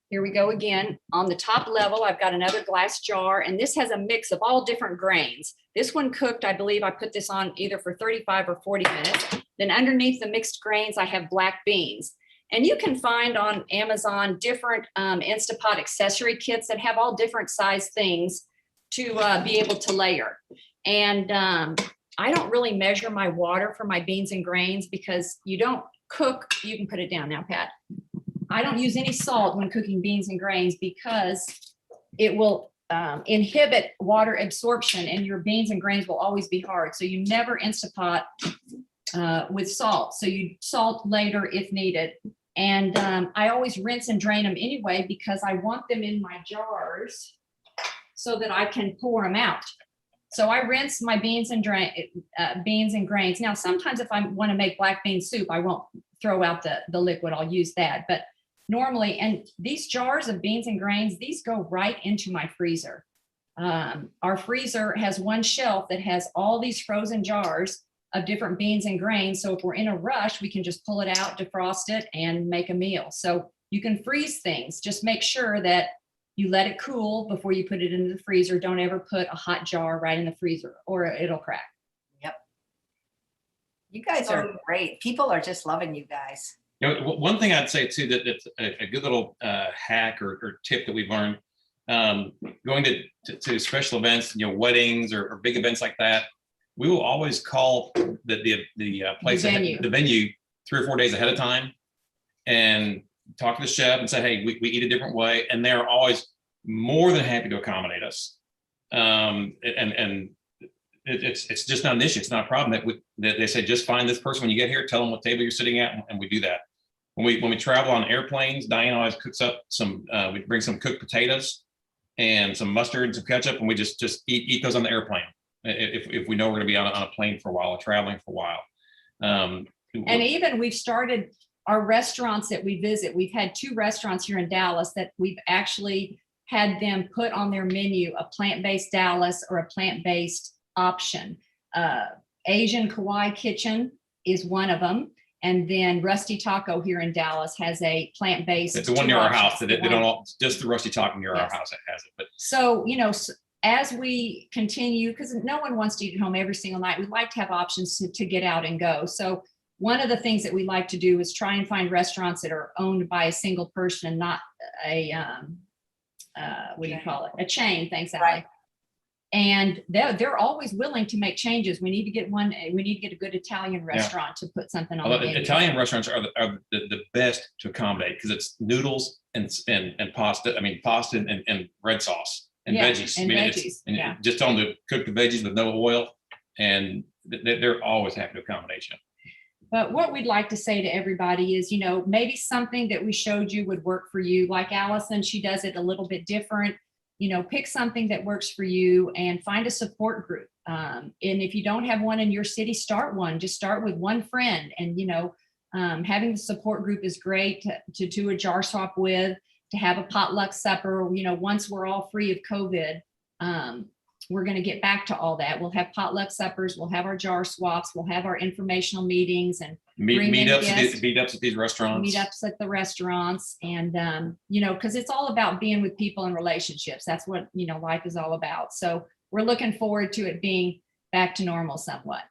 here we go again. On the top level, I've got another glass jar, and this has a mix of all different grains. This one cooked, I believe I put this on either for 35 or 40 minutes. Then underneath the mixed grains, I have black beans. And you can find on Amazon different Instapot accessory kits that have all different size things to be able to layer. And I don't really measure my water for my beans and grains because you don't cook, you can put it down now, Pat. I don't use any salt when cooking beans and grains because it will inhibit water absorption and your beans and grains will always be hard. So you never Instapot with salt. So you salt later if needed. And I always rinse and drain them anyway because I want them in my jars so that I can pour them out. So I rinse my beans and grains. Now, sometimes if I want to make black bean soup, I won't throw out the liquid. I'll use that. But normally, and these jars of beans and grains, these go right into my freezer. Our freezer has one shelf that has all these frozen jars of different beans and grains. So if we're in a rush, we can just pull it out, defrost it, and make a meal. So you can freeze things. Just make sure that you let it cool before you put it into the freezer. Don't ever put a hot jar right in the freezer or it'll crack. Yep. You guys are great. People are just loving you guys. You know, one thing I'd say too, that's a good little hack or tip that we've learned, going to special events, you know, weddings or big events like that, we will always call the place, the venue 3 or 4 days ahead of time and talk to the chef and say, hey, we eat a different way. And they're always more than happy to accommodate us. And it's just not an issue. It's not a problem that they say, just find this person when you get here, tell them what table you're sitting at. And we do that. When we travel on airplanes, Dianne always cooks up we bring some cooked potatoes and some mustard and some ketchup, and we just eat those on the airplane if we know we're going to be on a plane for a while, or traveling for a while. And even we've started our restaurants that we visit. We've had 2 restaurants here in Dallas that we've actually had them put on their menu a plant-based Dallas or a plant-based option. Asian Kauai Kitchen is one of them. And then Rusty Taco here in Dallas has a plant-based. It's the one near our house. They don't all, just the Rusty Taco near our house that has it. But so, as we continue, because no one wants to eat at home every single night, we like to have options to get out and go. So one of the things that we like to do is try and find restaurants that are owned by a single person and not a, what do you call it? A chain. Thanks, Allie. Right. And they're always willing to make changes. We need to get a good Italian restaurant to put something on. Although Italian restaurants are the best to accommodate, because it's noodles and pasta. I mean, pasta and red sauce and veggies. And veggies. Just tell them to cook the veggies with no oil, and they're always happy to accommodate you. But what we'd like to say to everybody is, maybe something that we showed you would work for you. Like Allison, she does it a little bit different. Pick something that works for you and find a support group. And if you don't have one in your city, start one. Just start with one friend. And, having the support group is great to do a jar swap with, to have a potluck supper. Once we're all free of COVID, we're going to get back to all that. We'll have potluck suppers. We'll have our jar swaps. We'll have our informational meetings and meetups at these restaurants. Meetups at the restaurants. And, because it's all about being with people and relationships. That's what, life is all about. So we're looking forward to it being back to normal somewhat.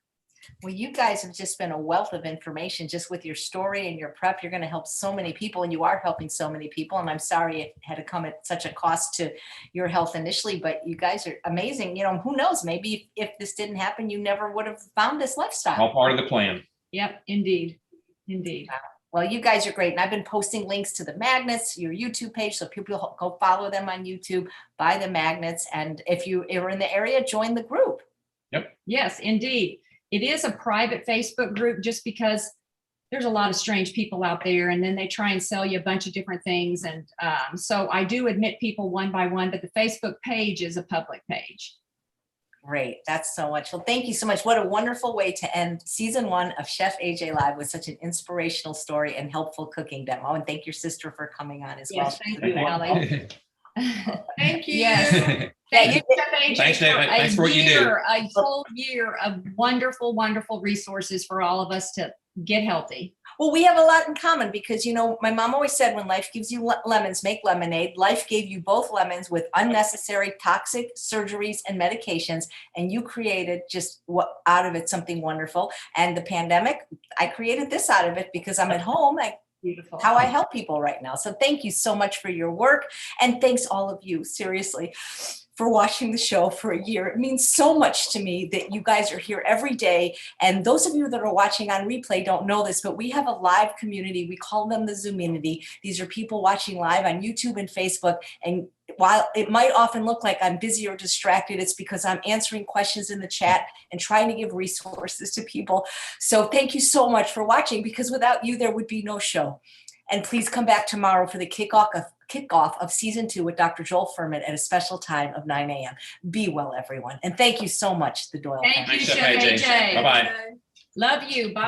Well, you guys have just been a wealth of information just with your story and your prep. You're going to help so many people, and you are helping so many people. And I'm sorry it had to come at such a cost to your health initially, but you guys are amazing. Who knows, maybe if this didn't happen, you never would have found this lifestyle. All part of the plan. Yep, indeed. Well, you guys are great. And I've been posting links to the magnets, your YouTube page. So people go follow them on YouTube, buy the magnets. And if you are in the area, join the group. Yep. Yes, indeed. It is a private Facebook group just because there's a lot of strange people out there, and then they try and sell you a bunch of different things. And so I do admit people one by one, but the Facebook page is a public page. Great. That's so much. Well, thank you so much. What a wonderful way to end season 1 of Chef AJ Live with such an inspirational story and helpful cooking demo. And thank your sister for coming on as well. Thank you, Allie. Thank you. Yes. Yeah, Thanks, David. Thanks for what you do. A whole year of wonderful, wonderful resources for all of us to get healthy. Well, we have a lot in common because, my mom always said, when life gives you lemons, make lemonade. Life gave you both lemons with unnecessary toxic surgeries and medications, and you created just out of it something wonderful. And the pandemic, I created this out of it because I'm at home. Beautiful. How I help people right now. So thank you so much for your work. And thanks all of you, seriously, for watching the show for a year. It means so much to me that you guys are here every day. And those of you that are watching on replay don't know this, but we have a live community. We call them the Zoominity. These are people watching live on YouTube and Facebook. And while it might often look like I'm busy or distracted, it's because I'm answering questions in the chat and trying to give resources to people. So thank you so much for watching, because without you, there would be no show. And please come back tomorrow for the kickoff of season 2 with Dr. Joel Furman at a special time of 9 a.m. Be well, everyone. And thank you so much, the Doyle family. Thank you, Chef Chef AJ. Bye-bye. Love you. Bye.